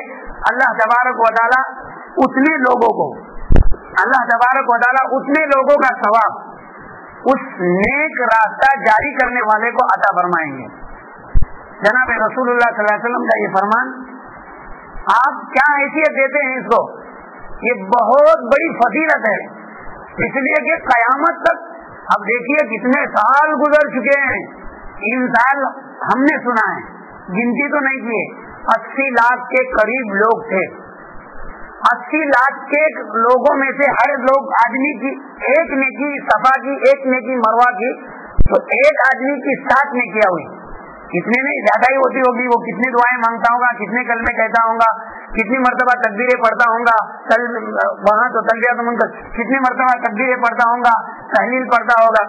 اللہ تبارک و تعالیٰ اتنے لوگوں کو، اللہ تبارک و تعالیٰ اتنے لوگوں کا ثواب اس نیک راستہ جاری کرنے والے کو عطا فرمائیں گے۔ جناب رسول اللہ صلی اللہ علیہ وسلم کا یہ فرمان، آپ کیا حیثیت دیتے ہیں اس کو؟ یہ بہت بڑی فضیلت ہے، اس لیے کہ قیامت تک اب دیکھیے کتنے سال گزر چکے ہیں، ان سال ہم نے سنا ہے، گنتی تو نہیں کیے، 80 لاکھ کے قریب لوگ تھے، 80 لاکھ کے لوگوں میں سے ہر لوگ آدمی کی ایک نیکی صفا کی، ایک نیکی مروہ کی، تو ایک آدمی کی 7 نیکیاں ہوئی، کتنے نہیں زیادہ ہی ہوتی ہوگی، وہ کتنی دعائیں مانگتا ہوگا، کتنے کلمے کہتا ہوگا، کتنی مرتبہ تکبیریں پڑھتا ہوگا، وہاں تو تلبیہ منکر کتنی مرتبہ تکبیریں پڑھتا ہوگا، تحلیل پڑھتا ہوگا،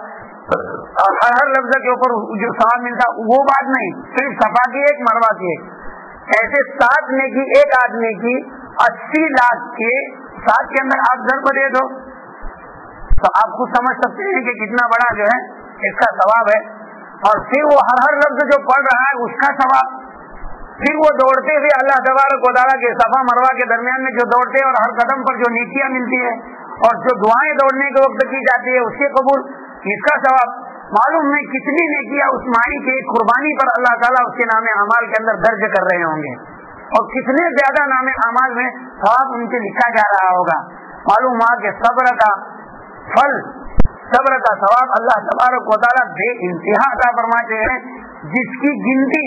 اور ہر لفظ کے اوپر جو ثواب ملتا وہ بات نہیں، صرف صفا کی ایک مروہ کی ایک، ایسے 7 نیکی ایک آدمی کی 80 لاکھ کے 7 کے اندر آپ ضرب دے دو تو آپ خود سمجھ سکتے ہیں کہ کتنا بڑا جو ہے اس کا ثواب ہے. اور پھر وہ ہر لفظ جو پڑھ رہا ہے اس کا ثواب. پھر وہ دوڑتے ہوئے اللہ تبارک و تعالیٰ کے صفا مروہ کے درمیان میں جو دوڑتے ہیں اور ہر قدم پر جو نیکیاں ملتی ہے اور جو دعائیں دوڑنے کے وقت کی جاتی ہے اس کے قبول, اس کا ثواب. معلوم نہیں کتنی نیکیاں اس مائی کے قربانی پر اللہ تعالیٰ اس کے نام اعمال کے اندر درج کر رہے ہوں گے اور کتنے زیادہ نام اعمال میں ثواب ان سے لکھا جا رہا ہوگا. معلوم ہوا کہ صبر کا پھل, صبر کا ثواب اللہ تبارک و تعالیٰ بے انتہا عطا فرماتے ہیں, جس کی گنتی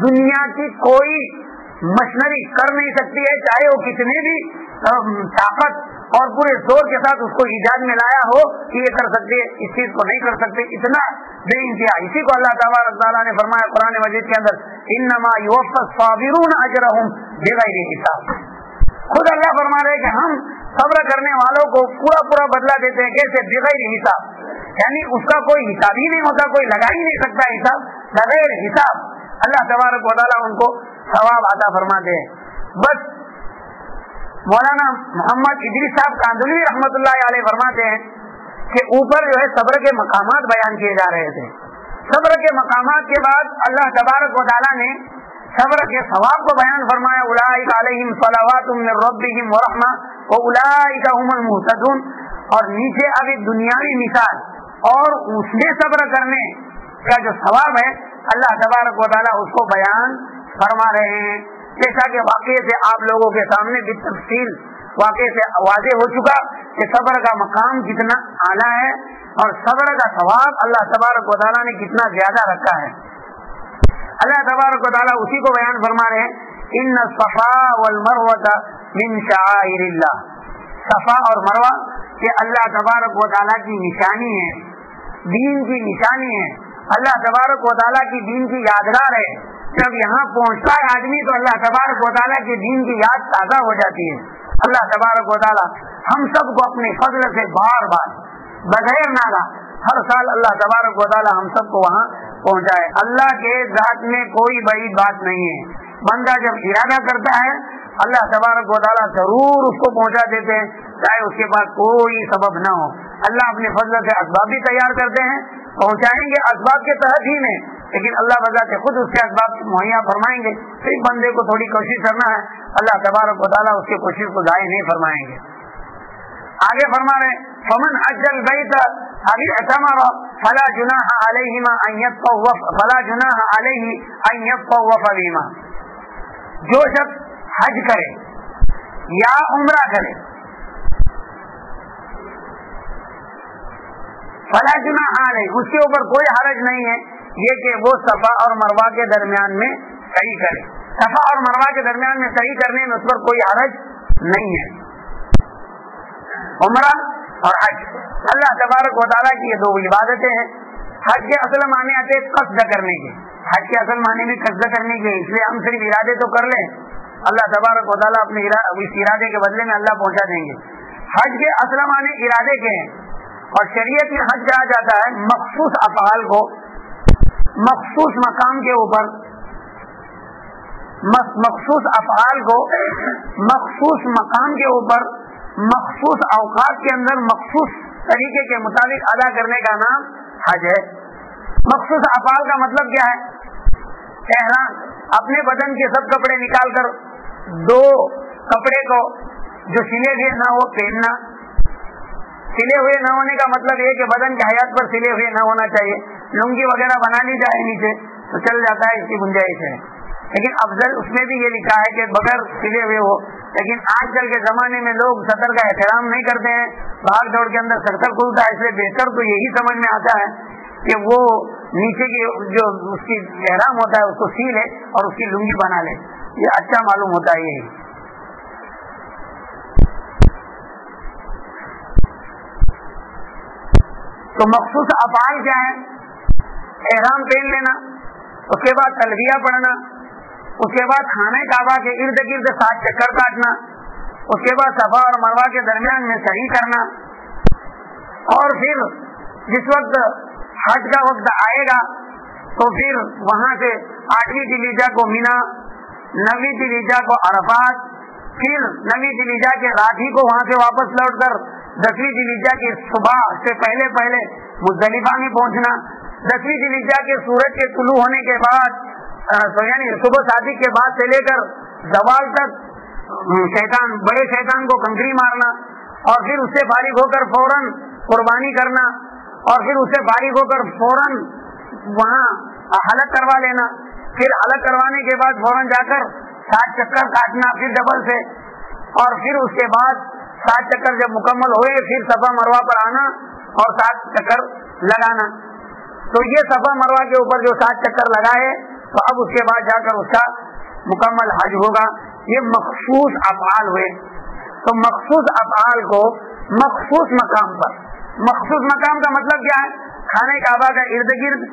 دنیا کی کوئی مشنری کر نہیں سکتی ہے, چاہے وہ کتنی بھی طاقت اور پورے زور کے ساتھ اس کو ایجاد میں لایا ہو کہ یہ کر سکتے, اس چیز کو نہیں کر سکتے, اتنا بے انتہا. اسی کو اللہ تبارک تعالیٰ نے فرمایا قرآن مجید کے اندر, انما یوفی الصابرون اجرهم بغیر حساب. خود اللہ فرما رہے کہ ہم صبر کرنے والوں کو پورا بدلہ دیتے ہیں. کیسے؟ بغیر حساب, یعنی اس کا کوئی حساب ہی نہیں ہوتا, کوئی لگا ہی نہیں سکتا حساب. بغیر حساب اللہ تبارک و تعالیٰ ان کو ثواب عطا فرماتے ہیں. بس مولانا محمد ادریس صاحب کاندھلوی رحمۃ اللہ علیہ فرماتے ہیں کہ اوپر جو ہے صبر کے مقامات بیان کیے جا رہے تھے. صبر کے مقامات کے بعد اللہ تبارک و تعالیٰ نے صبر کے ثواب کو بیان فرمایا, اولئک علیہم صلوات من ربہم ورحمہ واولئک هم المہتدون. اور نیچے اب ایک دنیاوی مثال اور اس میں صبر کرنے کا جو ثواب ہے اللہ تبارک و تعالیٰ اس کو بیان فرما رہے ہیں. جیسا کہ واقعے سے آپ لوگوں کے سامنے بالتفصیل واقعے سے واضح ہو چکا کہ صبر کا مقام کتنا اعلیٰ ہے اور صبر کا ثواب اللہ تبارک و تعالیٰ نے کتنا زیادہ رکھا ہے. اللہ تبارک و تعالیٰ اسی کو بیان فرما رہے ہیں, ان الصفا والمروہ من شعائر اللہ. صفا اور مروہ یہ اللہ تبارک و تعالیٰ کی نشانی ہے, دین کی نشانی ہے. اللہ تبارک و تعالیٰ کی دین کی یادگار ہے. جب یہاں پہنچتا ہے آدمی تو اللہ تبارک و تعالیٰ کے دین کی یاد تازہ ہو جاتی ہے. اللہ تبارک و تعالیٰ ہم سب کو اپنے فضل سے بار بار بغیر ناگا ہر سال اللہ تبارک و تعالیٰ ہم سب کو وہاں پہنچائے. اللہ کے ذات میں کوئی بڑی بات نہیں ہے. بندہ جب ارادہ کرتا ہے اللہ تبارک و تعالیٰ ضرور اس کو پہنچا دیتے ہیں, چاہے اس کے پاس کوئی سبب نہ ہو. اللہ اپنے فضل سے اسباب بھی تیار کرتے ہیں, پہنچائیں گے اسباب کے تحت ہی میں, لیکن اللہ بذات خود اس کے اسباب مہیا فرمائیں گے. صرف بندے کو تھوڑی کوشش کرنا ہے, اللہ تبارک و تعالیٰ اس کی کوشش کو ضائع نہیں فرمائیں گے. آگے فرما رہے فمن حج البیت ابھی اعتمر فلا جناح علیہما ان یطوف فلا جناح علیہ ان یطوف بہما. جو شخص حج کرے یا عمرہ کرے فلا جناح علیہ, اس کے اوپر کوئی حرج نہیں ہے یہ کہ وہ صفا اور مروہ کے درمیان میں صحیح کرے. صفا اور مروہ کے درمیان میں صحیح کرنے میں اس پر کوئی حرج نہیں ہے. عمرہ اور حج اللہ تبارک و تعالیٰ کی یہ دو عبادتیں ہیں. حج کے اصل معنی آتے ہیں قصد کرنے کے, حج کے اصل معنی میں قصد کرنے کے, اس لیے ہم صرف ارادے تو کر لیں, اللہ تبارک و تعالیٰ اپنے اس ارادے کے بدلے میں اللہ پہنچا دیں گے. حج کے اصل معنی ارادے کے ہیں اور شریعت میں حج کہا جاتا ہے مخصوص افعال کو مخصوص مقام کے اوپر, مخصوص افعال کو مخصوص مقام کے اوپر مخصوص اوقات کے اندر مخصوص طریقے کے مطابق ادا کرنے کا نام حج ہے. مخصوص افعال کا مطلب کیا ہے؟ احرام, اپنے بدن کے سب کپڑے نکال کر دو کپڑے کو جو سلے ہوئے نہ ہو پہننا. سلے ہوئے نہ ہونے کا مطلب یہ کہ بدن کے حیات پر سلے ہوئے نہ ہونا چاہیے. لنگی وغیرہ بنا لی جائے نیچے تو چل جاتا ہے, اس کی گنجائش ہے, لیکن افضل اس میں بھی یہ لکھا ہے کہ بغیر سلے ہوئے ہو. لیکن آج کل کے زمانے میں لوگ سطر کا احترام نہیں کرتے ہیں, بھاگ دوڑ کے اندر سطر کھلتا ہے, اس لیے بہتر تو یہی سمجھ میں آتا ہے کہ وہ نیچے کی جو اس کی احرام ہوتا ہے اس کو سی لے اور اس کی لنگی بنا لے, یہ اچھا معلوم ہوتا ہے. یہی تو مخصوص افعال کیا ہے؟ احرام پہن لینا, اس کے بعد تلبیہ پڑھنا, اس کے بعد خانہ کعبہ کے ارد گرد 7 چکر کاٹنا, اس کے بعد صفا اور مروہ کے درمیان میں سعی کرنا, اور پھر جس وقت حج کا وقت آئے گا تو پھر وہاں سے 8ویں ذی الحجہ کو مینا 9ویں ذی‌الحجہ کو عرفات، پھر 9ویں ذی‌الحجہ کے رات ہی کو وہاں سے واپس لوٹ کر 10ویں ذی‌الحجہ کی صبح سے پہلے مزدلفہ میں پہنچنا، 10ویں ذی‌الحجہ کے سورج کے طلوع ہونے کے بعد یعنی صبح صادق کے بعد سے لے کر زوال تک بڑے شیطان کو کنکری مارنا، اور پھر اس سے فارغ ہو کر فوراً قربانی کرنا، اور پھر اس سے فارغ ہو کر فوراً وہاں حلق کروا لینا، پھر حلق کروانے کے بعد فوراً جا کر 7 چکر کاٹنا پھر ڈبل سے، اور پھر اس کے بعد 7 چکر جب مکمل ہوئے پھر صفا مروہ پر آنا اور 7 چکر لگانا۔ تو یہ صفا مروہ کے اوپر جو 7 چکر لگائے تو اب اس کے بعد جا کر اس کا مکمل حج ہوگا۔ یہ مخصوص افعال ہوئے۔ تو مخصوص افعال کو مخصوص مقام پر، مخصوص مقام کا مطلب کیا ہے؟ خانہ کعبہ کا ارد گرد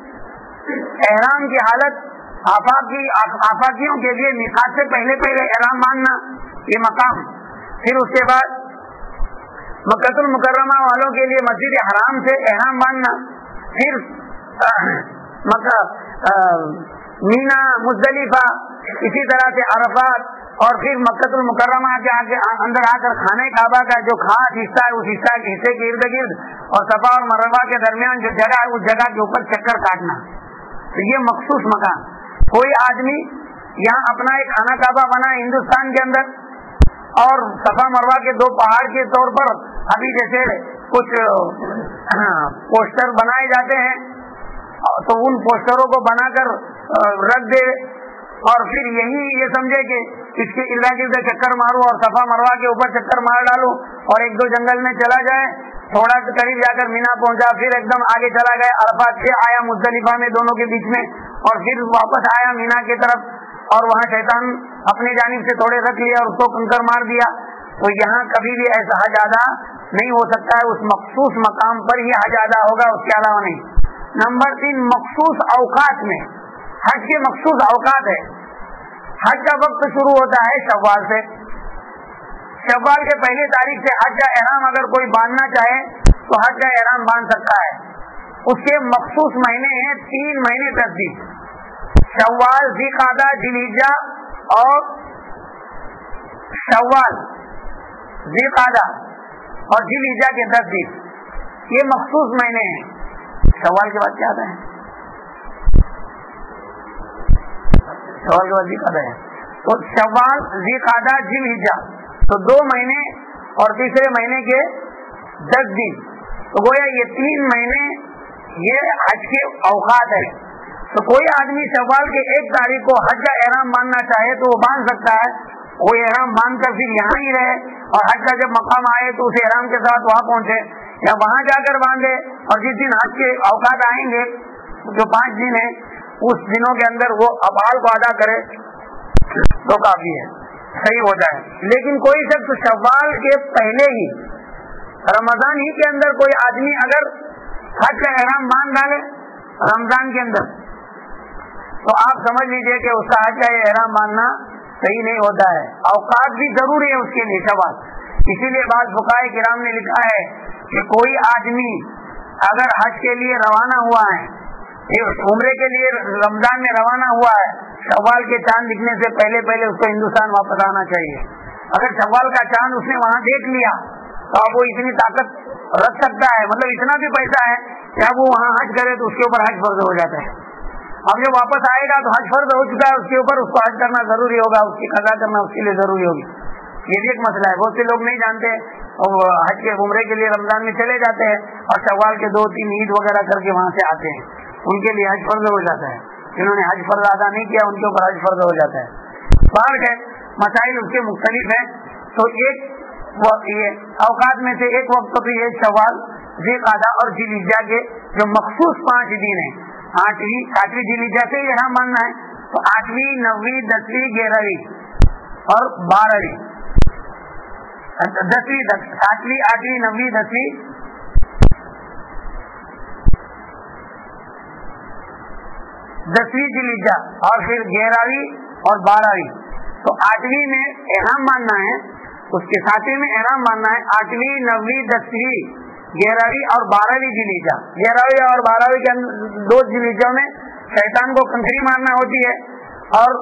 احرام کی حالت، آفاقیوں کے لیے میقات سے پہلے احرام باندھنا، یہ مقام۔ پھر اس کے بعد مکہ المکرمہ والوں کے لیے مسجد حرام سے احرام باندھنا، پھر مینا، مزدلفہ، اسی طرح سے عرفات، اور پھر مکہ المکرمہ کے اندر آ کر خانہ کعبہ کا جو خاص حصہ ہے اس حصے کے ارد گرد اور صفا اور مروہ کے درمیان جو جگہ ہے اس جگہ کے اوپر چکر کاٹنا۔ تو یہ مخصوص مقام۔ کوئی آدمی یہاں اپنا ایک خانہ کعبہ بنا ہندوستان کے اندر، اور صفا مروہ کے 2 پہاڑ کے طور پر ابھی جیسے کچھ پوسٹر بنائے جاتے ہیں تو ان پوسٹروں کو بنا کر رکھ دے، اور پھر یہی یہ سمجھے کہ اس کے ارد گرد چکر ماروں اور صفا مروہ کے اوپر چکر مار ڈالوں، اور 1-2 جنگل میں چلا جائے، تھوڑا سا قریب جا کر مینا پہنچا، پھر ایک دم آگے چلا گیا عرفات سے آیا مزدلفہ میں دونوں کے بیچ میں، اور پھر واپس آیا مینا کی طرف، اور وہاں شیطان اپنی جانب سے تھوڑے رکھ لیا اور اس کو کنکر مار دیا۔ تو یہاں کبھی بھی ایسا حج ادا نہیں ہو سکتا ہے، اس مخصوص مقام پر ہی حج ادا ہوگا، اس کے علاوہ نہیں۔ نمبر 3، مخصوص اوقات میں، حج کے مخصوص اوقات ہے۔ حج کا وقت شروع ہوتا ہے شوال سے، شوال کے پہلی تاریخ سے حج کا احرام اگر کوئی باندھنا چاہے تو حج کا احرام باندھ سکتا ہے۔ اس کے مخصوص مہینے ہیں 3 مہینے ترتیب، شوال، ذی-قعدہ، ذی-الحجہ، اور شوال، ذی-قعدہ اور ذی-الحجہ کے 10 دن، یہ مخصوص مہینے ہیں۔ شوال کے بعد کیا آتا ہے؟ شوال کے بعد ذی-قعدہ ہے، تو شوال، ذی-قعدہ، ذی-الحجہ، تو 2 مہینے اور تیسرے مہینے کے 10 دن، تو گویا یہ 3 مہینے یہ حج کے اوقات ہے۔ تو کوئی آدمی شوال کے 1 تاریخ کو حج کا احرام باندھنا چاہے تو وہ باندھ سکتا ہے، وہ احرام باندھ کر پھر یہاں ہی رہے، اور حج کا جب مقام آئے تو اس احرام کے ساتھ وہاں پہنچے، یا وہاں جا کر باندھے، اور جس دن حج کے اوقات آئیں گے جو 5 دن ہیں اس دنوں کے اندر وہ افعال کو ادا کرے تو کافی ہے، صحیح ہو جائے۔ لیکن کوئی شخص شوال کے پہلے ہی رمضان ہی کے اندر کوئی آدمی اگر حج کا احرام باندھ ڈالے رمضان کے اندر تو آپ سمجھ لیجئے کہ اس کا حج کا احرام باندھنا صحیح نہیں ہوتا ہے۔ اوقات بھی ضروری ہے اس کے لیے شوال، اسی لیے بعض فقہاء کرام نے لکھا ہے کہ کوئی آدمی اگر حج کے لیے روانہ ہوا ہے، عمرے کے لیے رمضان میں روانہ ہوا ہے، شوال کے چاند دکھنے سے پہلے اس کو ہندوستان واپس آنا چاہیے۔ اگر شوال کا چاند اس نے وہاں دیکھ لیا تو اب وہ اتنی طاقت رکھ سکتا ہے، مطلب اتنا بھی پیسہ ہے کہ اب وہ وہاں حج کرے تو اس کے اوپر حج فرض ہو جاتا ہے۔ اب جب واپس آئے گا تو حج فرض ہو چکا ہے اس کے اوپر، اس کو حج کرنا ضروری ہوگا، اس کی قضا کرنا اس کے لیے ضروری ہوگی۔ یہ بھی ایک مسئلہ ہے، بہت سے لوگ نہیں جانتے، اور حج کے عمرے کے لیے رمضان میں چلے جاتے ہیں اور شوال کے 2-3 عید وغیرہ کر کے وہاں سے آتے ہیں، ان کے لیے حج فرض ہو جاتا ہے۔ جنہوں نے حج فرض ادا نہیں کیا ان کے اوپر حج فرض ہو جاتا ہے۔ باہر کے مسائل اس کے مختلف ہیں، تو ایک یہ اوقات میں سے ایک وقت تو یہ شوال، ذی-قعدہ اور ذی-الحجہ کے جو مخصوص 5 دن ہیں، 8ویں ذی-الحجہ سے احرام باندھنا ہے، تو 8ویں، 9ویں، 10ویں، 11ویں اور 12ویں، 10ویں تک 8ویں، 8ویں، 9ویں، 10ویں، 10ویں ذی-الحجہ اور پھر 11ویں اور 12ویں۔ تو 8ویں میں احرام باندھنا ہے، اس کے 7ویں میں احرام باندھنا ہے، 8ویں، 9ویں، 10ویں، 11ویں اور 12ویں ذی-الحجہ۔ 11ویں اور 12ویں کے 2 ذی-الحجہ میں شیطان کو کنکری مارنا ہوتی ہے، اور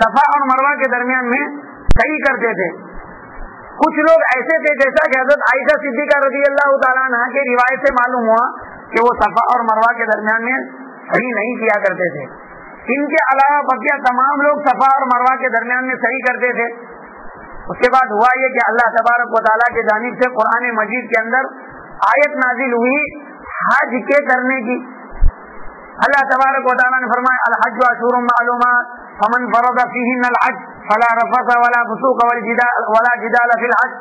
صفا اور مروہ کے درمیان میں صحیح کرتے تھے. کچھ لوگ ایسے تھے جیسا کہ حضرت عائشہ صدیقہ رضی اللہ تعالیٰ عنہ کے روایت سے معلوم ہوا کہ وہ صفا اور مروہ کے درمیان میں صحیح نہیں کیا کرتے تھے. ان کے علاوہ بقیہ تمام لوگ صفا اور مروہ کے درمیان میں صحیح کرتے تھے. اس کے بعد ہوا یہ کہ اللہ تبارک و تعالیٰ کی جانب سے قرآن مجید کے اندر آیت نازل ہوئی حج کے کرنے کی. اللہ تبارک و تعالیٰ نے فرمایا الحج اشہر معلومات فمن فرض فیہن الحج فلا رفث ولا فسوق ولا جدال فی الحج.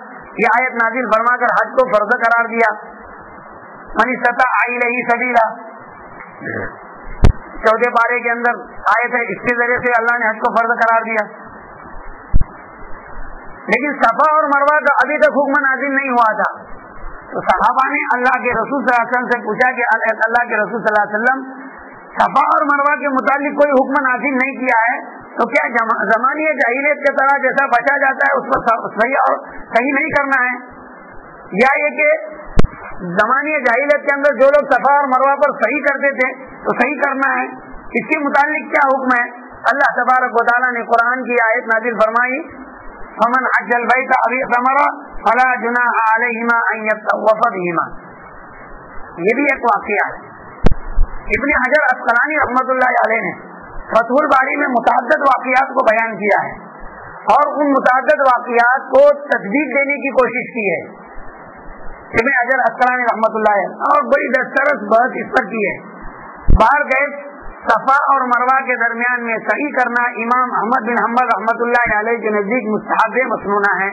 یہ آیت نازل فرما کر حج کو فرض قرار دیا. من استطاع الیہ سبیلا 14 پارے کے اندر آیت ہے. اس کے ذریعے سے اللہ نے حج کو فرض قرار دیا. لیکن صفا اور مروہ کا ابھی تک حکم نازل نہیں ہوا تھا. تو صحابہ نے اللہ کے رسول صلی اللہ علیہ وسلم سے پوچھا کہ اللہ کے رسول صلی اللہ علیہ وسلم صفا اور مروہ کے متعلق کوئی حکم نازل نہیں کیا ہے تو کیا زمانی جاہلیت کے طرح جیسا بچا جاتا ہے اس پر صحیح نہیں کرنا ہے, یا یہ کہ زمانی جاہلیت کے اندر جو لوگ صفا اور مروہ پر صحیح کرتے تھے تو صحیح کرنا ہے؟ اس کے متعلق کیا حکم ہے؟ اللہ تبارک و تعالیٰ نے قرآن کی آیت نازل فرمائی فمن حج البیت او اعتمر فلا جناح علیہما ان یطوف بہما. یہ بھی ایک واقعہ ہے. ابن حجر عسقلانی رحمۃ اللہ علیہ نے فتح الباری میں متعدد واقعات کو بیان کیا ہے اور ان متعدد واقعات کو تصدیق دینے کی کوشش کی ہے. ابن حجر عسقلانی رحمۃ اللہ علیہ اور بڑی دسترس بحث اس پر کی ہے. باہر گئے صفا اور مروہ کے درمیان میں صحیح کرنا امام احمد بن حنبل رحمۃ اللہ علیہ کے نزدیک مستحب مسنونہ ہے.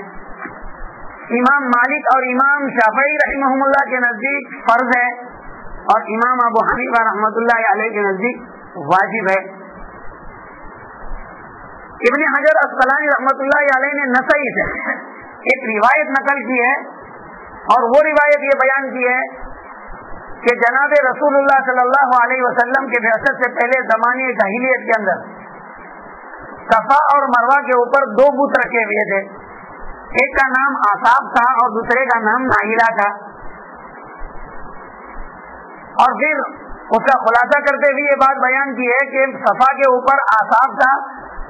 امام مالک اور امام شافعی رحمہ اللہ کے نزدیک فرض ہے اور امام ابو حنیفہ رحمۃ اللہ علیہ کے نزدیک واجب ہے. ابن حجر عسقلانی رحمۃ اللہ علیہ نے نسائی سے ایک روایت نقل کی ہے اور وہ روایت یہ بیان کی ہے کہ جناب رسول اللہ صلی اللہ علیہ وسلم کے بعثت سے پہلے زمانے جاہلیت کے اندر صفا اور مروہ کے اوپر 2 بت رکھے ہوئے تھے. ایک کا نام آصاب تھا اور دوسرے کا نام ناہیلا تھا. اور پھر اس کا خلاصہ کرتے ہوئے یہ بات بیان کی ہے کہ صفا کے اوپر آصاب تھا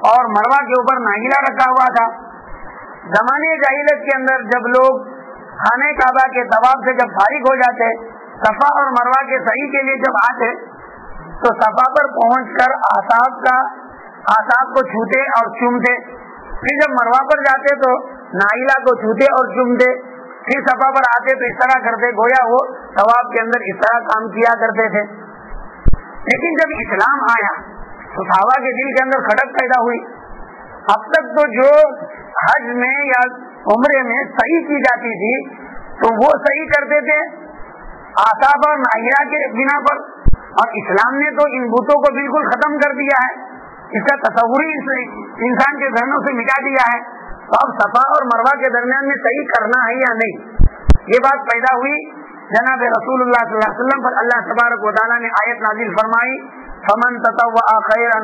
اور مروہ کے اوپر ناہیلا رکھا ہوا تھا. زمانے جاہلیت کے اندر جب لوگ خانہ کعبہ کے طواف سے جب فارغ ہو جاتے صفا اور مروہ کے صحیح کے لیے جب آتے تو صفا پر پہنچ کر آصاب کو چھوتے اور چومتے. پھر جب مروہ پر جاتے تو ناہیلا کو چھوتے اور چومتے. پھر صفا پر آتے تو اس طرح کرتے گویا وہ طواف کے اندر اس طرح کام کیا کرتے تھے. لیکن جب اسلام آیا تو صحابہ کے دل کے اندر کھٹک پیدا ہوئی. اب تک تو جو حج میں یا عمرے میں صحیح کی جاتی تھی تو وہ صحیح کرتے تھے آصاب اور ناہیلا کے بنا پر, اور اسلام نے تو ان بتوں کو بالکل ختم کر دیا ہے. اس کا تصور ہی انسان کے ذہنوں سے مٹا دیا ہے. تو اب صفا اور مروہ کے درمیان میں صحیح کرنا ہے یا نہیں, یہ بات پیدا ہوئی. جناب رسول اللہ صلی اللہ علیہ وسلم پر اللہ تبارک و تعالیٰ نے آیت نازل فرمائی فمن تطوع خیرا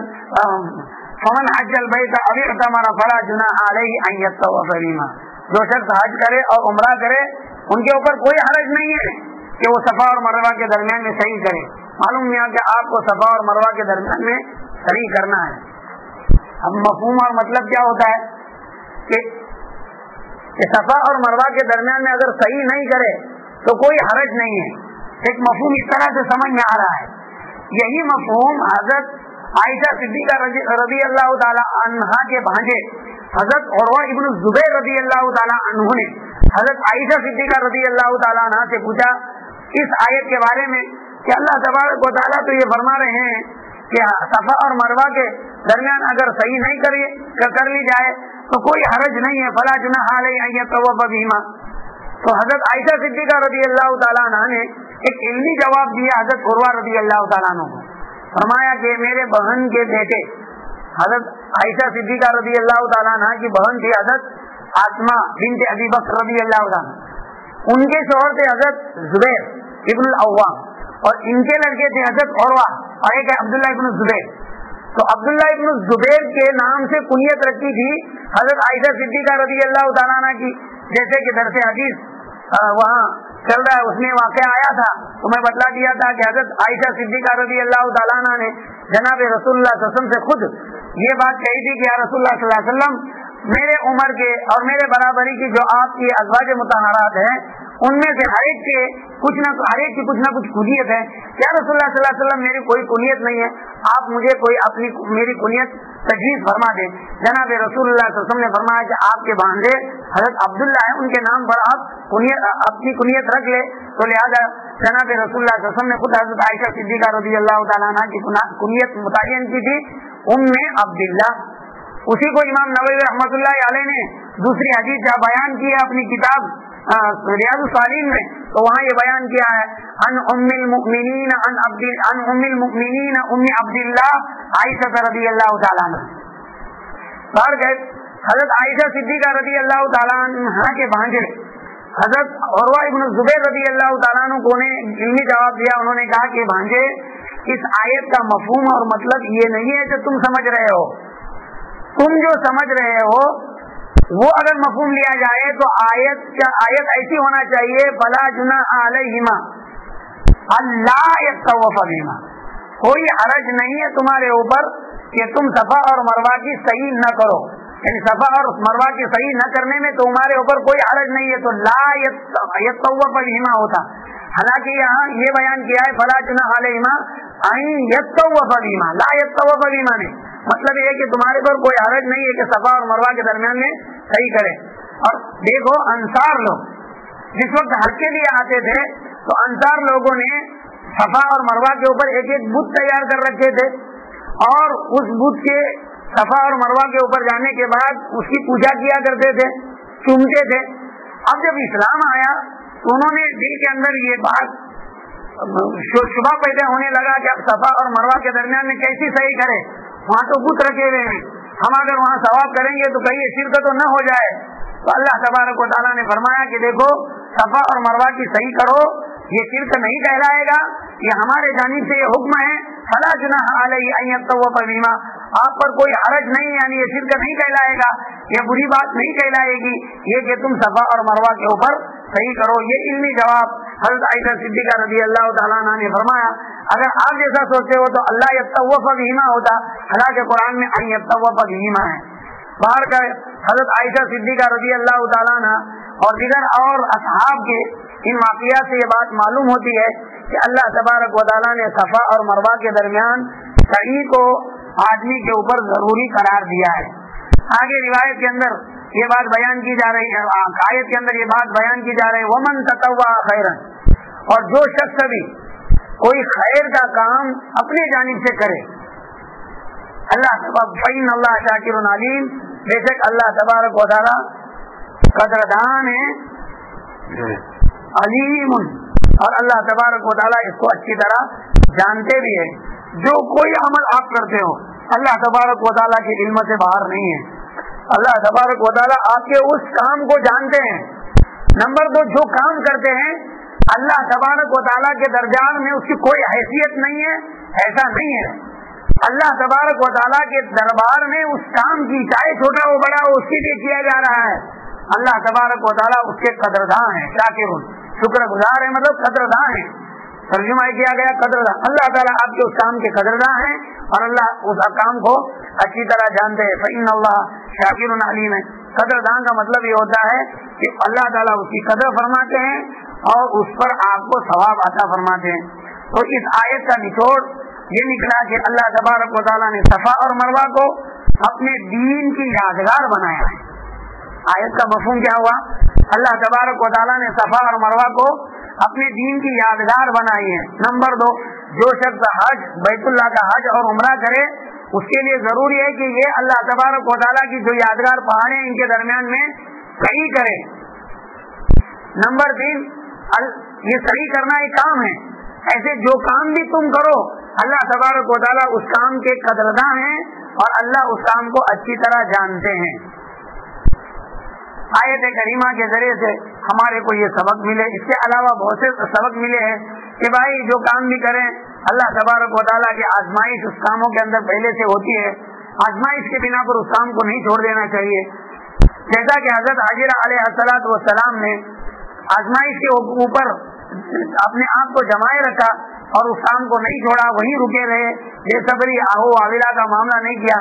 فمن حج البیت او اعتمر فلا جناح علیہ ان یطوف بہما. جو شخص حج کرے اور عمرہ کرے ان کے اوپر کوئی حرج نہیں ہے کہ وہ صفا اور مروہ کے درمیان میں صحیح کرے. معلوم ہوا کہ آپ کو صفا اور مروہ کے درمیان میں صحیح کرنا ہے. اب مفہوم اور مطلب کیا ہوتا ہے کہ صفا اور مروہ کے درمیان میں اگر صحیح نہیں کرے تو کوئی حرج نہیں ہے. ایک مفہوم اس طرح سے سمجھ میں آ رہا ہے. یہی مفہوم حضرت عائشہ صدیقہ رضی اللہ تعالی عنہا کے بھانجے حضرت عروہ ابن الزبیر رضی اللہ تعالی عنہ نے حضرت عائشہ صدیقہ رضی اللہ تعالی عنہا سے پوچھا اس آیت کے بارے میں کہ اللہ تبارک و تعالیٰ تو یہ فرما رہے ہیں کہ صفا اور مروہ کے درمیان اگر صحیح نہیں کر لی جائے تو کوئی حرج نہیں ہے, فلا جناح علیہ ان یطوف بہما. تو حضرت عائشہ صدیقہ رضی اللہ تعالیٰ عنہ نے ایک علمی جواب دیا حضرت عروہ رضی اللہ تعالیٰ عنہ کو. فرمایا کہ میرے بہن کے بیٹے حضرت عائشہ صدیقہ رضی اللہ تعالیٰ عنہ کی بہن تھی حضرت آسما بنت ابی بکر رضی اللہ تعالیٰ. ان کے شوہر تھے حضرت زبیر ابن العوام اور ان کے لڑکے تھے حضرت عروہ اور ایک ہے عبداللہ ابن الزبیر. تو عبداللہ ابن الزبیر کے نام سے کنیت رکھی تھی حضرت عائشہ صدیقہ رضی اللہ تعالیٰ عنہ کی. جیسے کہ درس حدیث وہاں چل رہا ہے اس میں واقعہ آیا تھا تو میں بتلا دیا تھا کہ حضرت عائشہ صدیقہ رضی اللہ تعالیٰ عنہ نے جناب رسول اللہ صلی اللہ علیہ وسلم سے خود یہ بات کہی تھی کہ یا رسول اللہ صلی اللہ علیہ وسلم میرے عمر کے اور میرے برابری کی جو آپ کی ازواج مطہرات ہیں ان میں سے ہر ایک کی کچھ نہ کچھ کنیت ہے. یا رسول اللہ صلی اللہ علیہ وسلم میری کوئی کنیت نہیں ہے, آپ مجھے کوئی میری کنیت تجویز فرما دیں. جناب رسول اللہ صلی اللہ علیہ وسلم نے فرمایا کہ آپ کے بھانجے حضرت عبداللہ ہیں, ان کے نام پر آپ اپنی کنیت رکھ لے. تو لہٰذا جناب رسول اللہ صلی اللہ علیہ وسلم نے خود حضرت عائشہ صدیقہ رضی اللہ تعالیٰ عنہ کی کنیت متعین کی تھی عبداللہ. اسی کو امام نووی رحمۃ اللہ علیہ نے دوسری حدیث جہاں بیان کی ہے اپنی کتاب ریاض الصالحین میں, تو وہاں یہ بیان کیا ہے ان ام المؤمنین ام عبداللہ عائشہ رضی اللہ تعالیٰ عنہ. حضرت عائشہ صدیقہ رضی اللہ تعالیٰ عنہ کے بھانجے حضرت عروہ ابن زبیر رضی اللہ تعالیٰ عنہ کو نے علمی جواب دیا. انہوں نے کہا کہ بھانجے اس آیت کا مفہوم اور مطلب یہ نہیں ہے جو تم سمجھ رہے ہو. تم جو سمجھ رہے ہو وہ اگر مفہوم لیا جائے تو آیت ایسی ہونا چاہیے فلا جناح علیہما اللہ یطوف بہما, کوئی حرج نہیں ہے تمہارے اوپر کہ تم صفا اور مروہ کی صحیح نہ کرو. یعنی صفا اور مروہ کی صحیح نہ کرنے میں تمہارے اوپر کوئی حرج نہیں ہے, تو لا یطوف بہما ہوتا. حالانکہ یہاں یہ بیان کیا ہے فلا جناح علیہما ان یطوف بہما, لا یطوف بہما نہیں. مطلب یہ ہے کہ تمہارے پر کوئی حرج نہیں ہے کہ صفا اور مروہ کے درمیان میں صحیح کرے. اور دیکھو انصار لوگ جس وقت حج کے لیے آتے تھے تو انصار لوگوں نے صفا اور مروہ کے اوپر ایک ایک بت تیار کر رکھے تھے, اور اس بت کے صفا اور مروہ کے اوپر جانے کے بعد اس کی پوجا کیا کرتے تھے, چومتے تھے. اب جب اسلام آیا تو انہوں نے دل کے اندر یہ بات شبہ پیدا ہونے لگا کہ اب صفا اور مروہ کے درمیان میں کیسی صحیح کرے, وہاں تو بت رکھے ہوئے ہیں, ہم اگر وہاں ثواب کریں گے تو کہیں شرک تو نہ ہو جائے. تو اللہ تبارک و تعالیٰ نے فرمایا کہ دیکھو صفا اور مروہ کی صحیح کرو, یہ شرک نہیں کہلائے گا, یہ ہمارے جانب سے یہ حکم ہے. فلا جناح علیہ ان یطوف بہما, آپ پر کوئی حرج نہیں, یعنی یہ شرک نہیں کہلائے گا, یہ بری بات نہیں کہلائے گی یہ کہ تم صفا اور مروہ کے اوپر صحیح کرو. یہ علمی جواب حضرت عائشہ صدیقہ رضی اللہ تعالیٰ عنہ نے فرمایا. اگر آپ جیسا سوچتے ہو تو اللہ یطوف بہما ہوتا, حالانکہ قرآن میں ان یطوف بہما ہے. باہر کا حضرت عائشہ صدیقہ رضی اللہ تعالیٰ عنہ اور دیگر اور اصحاب کے ان واقعات سے یہ بات معلوم ہوتی ہے کہ اللہ تبارک و تعالیٰ نے صفا اور مروہ کے درمیان صحیح کو آدمی کے اوپر ضروری قرار دیا ہے. آگے روایت کے اندر یہ بات بیان کی جا رہی ہے, آیت کے اندر یہ بات بیان کی جا رہی ہے ومن تطوع خیرا, اور جو شخص بھی کوئی خیر کا کام اپنے جانب سے کرے, اللہ فإن اللہ شاکر علیم, بے شک اللہ تبارک و تعالی قدردان ہے, علیم, اور اللہ تبارک و تعالی اس کو اچھی طرح جانتے بھی ہے. جو کوئی عمل آپ کرتے ہو اللہ تبارک و تعالی کی علم سے باہر نہیں ہے. اللہ تبارک و تعالی آپ کے اس کام کو جانتے ہیں. نمبر 2, جو کام کرتے ہیں اللہ تبارک و تعالی کے درجات میں اس کی کوئی حیثیت نہیں ہے, ایسا نہیں ہے. اللہ تبارک و تعالیٰ کے دربار میں اس کام کی چاہے چھوٹا ہو بڑا ہو اس کے لیے کیا جا رہا ہے. اللہ تبارک و تعالیٰ اس کے قدرداں ہیں, شاکر شکر گزار ہے, مطلب قدرداں ہیں. ترجمہ کیا گیا قدرداں. اللہ تعالیٰ آپ کے اس کام کے قدرداں ہیں اور اللہ اس کام کو اچھی طرح جانتے ہیں. فإن اللہ شاکر علیم ہے. قدرداں کا مطلب یہ ہوتا ہے کہ اللہ تعالیٰ اس کی قدر فرماتے ہیں اور اس پر آپ کو ثواب عطا فرماتے ہیں. تو اس آیت کا نچوڑ یہ نکلا کہ اللہ تبارک و تعالیٰ نے صفا اور مروہ کو اپنے دین کی یادگار بنایا ہے. آیت کا مفہوم کیا ہوا؟ اللہ تبارک و تعالیٰ نے صفا اور مروہ کو اپنے دین کی یادگار بنائی ہے. نمبر 2, جو شخص حج بیت اللہ کا حج اور عمرہ کرے اس کے لیے ضروری ہے کہ یہ اللہ تبارک و تعالیٰ کی جو یادگار پہاڑیں ان کے درمیان میں صحیح کرے. نمبر 3, یہ صحیح کرنا ایک کام ہے. ایسے جو کام بھی تم کرو اللہ تبارک و تعالیٰ اس کام کے قدرداں ہیں اور اللہ اس کام کو اچھی طرح جانتے ہیں. آیت کریمہ کے ذریعے سے ہمارے کو یہ سبق ملے. اس کے علاوہ بہت سے سبق ملے ہیں کہ بھائی جو کام بھی کریں اللہ تبارک و تعالیٰ کی آزمائش اس کاموں کے اندر پہلے سے ہوتی ہے. آزمائش کے بنا پر اس کام کو نہیں چھوڑ دینا چاہیے. جیسا کہ حضرت حاجرہ علیہ السلام نے آزمائش کے اوپر اپنے آپ کو جمائے رکھا اور اس کام کو نہیں چھوڑا, وہیں رکے رہے, بے صبری آہو آویلا کا معاملہ نہیں کیا.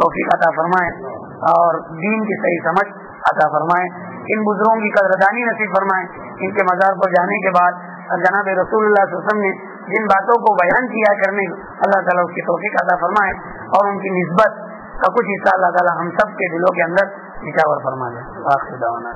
توفیق عطا فرمائیں اور دین کی صحیح سمجھ عطا فرمائیں. ان بزرگوں کی قدردانی نصیب فرمائیں. ان کے مزار پر جانے کے بعد جناب رسول اللہ صلی اللہ علیہ وسلم نے جن باتوں کو بیان کیا کرنے اللہ تعالیٰ اس کی توفیق عطا فرمائے اور ان کی نسبت کا کچھ حصہ اللہ تعالیٰ ہم سب کے دلوں کے اندر نچاور فرما دیں. آخر دعوانا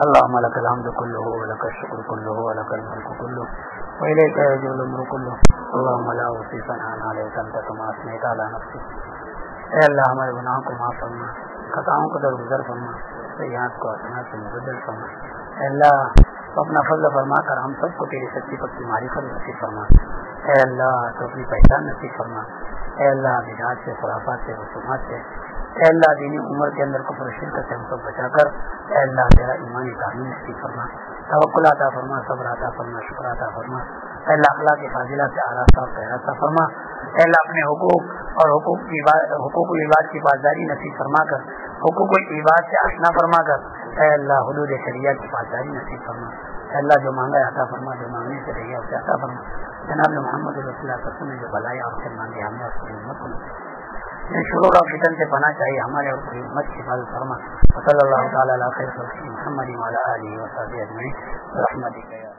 اللهم لك الحمد كله ولك الشكر كله ولك الملك كله وإليك يرجع الأمر كله اللهم لا أحصي ثناء عليك أنت كما أثنيت على نفسك. اے اللہ ہمارے گناہوں کو معاف فرما, خطاؤں کو درگزر فرما, سیئات کو حسنات سے مبدل فرما. اے اللہ تو اپنا فضل فرما کر ہم سب کو تیری سچی پکی معرفت نصیب فرما. اے اللہ تو اپنی پہچان نصیب فرما. اے اللہ بدعات سے, خرافات سے, رسومات سے, اے اللہ دینی عمر کے اندر کفر و شرک سے ہم کو بچا کر اے اللہ تیرا ایمانی تعلیم نصیب فرما, توکل عطا فرما, صبر عطا فرما, شکر عطا فرما. اے اللہ اخلاق فاضلہ سے آراستہ اور خیرات عطا فرما. اے اللہ اپنے حقوق اور حقوق العباد کی پاسداری نصیب فرما کر, حقوق العباد سے آشنا فرما کر اے اللہ حدود شریعت کی پاسداری نصیب فرما. اے اللہ جو مانگا عطا فرما, جو مانگنے سے رہی اسے عطا فرما. جناب محمد رسول اللہ صلی اللہ علیہ وسلم نے جو بلائی اور سے مانگی ہمیں اور پوری امت کو ان شرور اور فتن سے پناہ چاہیے ہمارے اور پوری امت کی حفاظت فرما. صلی اللہ تعالیٰ علیہ خیر محمد وعلی آلہ وصحبہ اجمعین برحمتک یا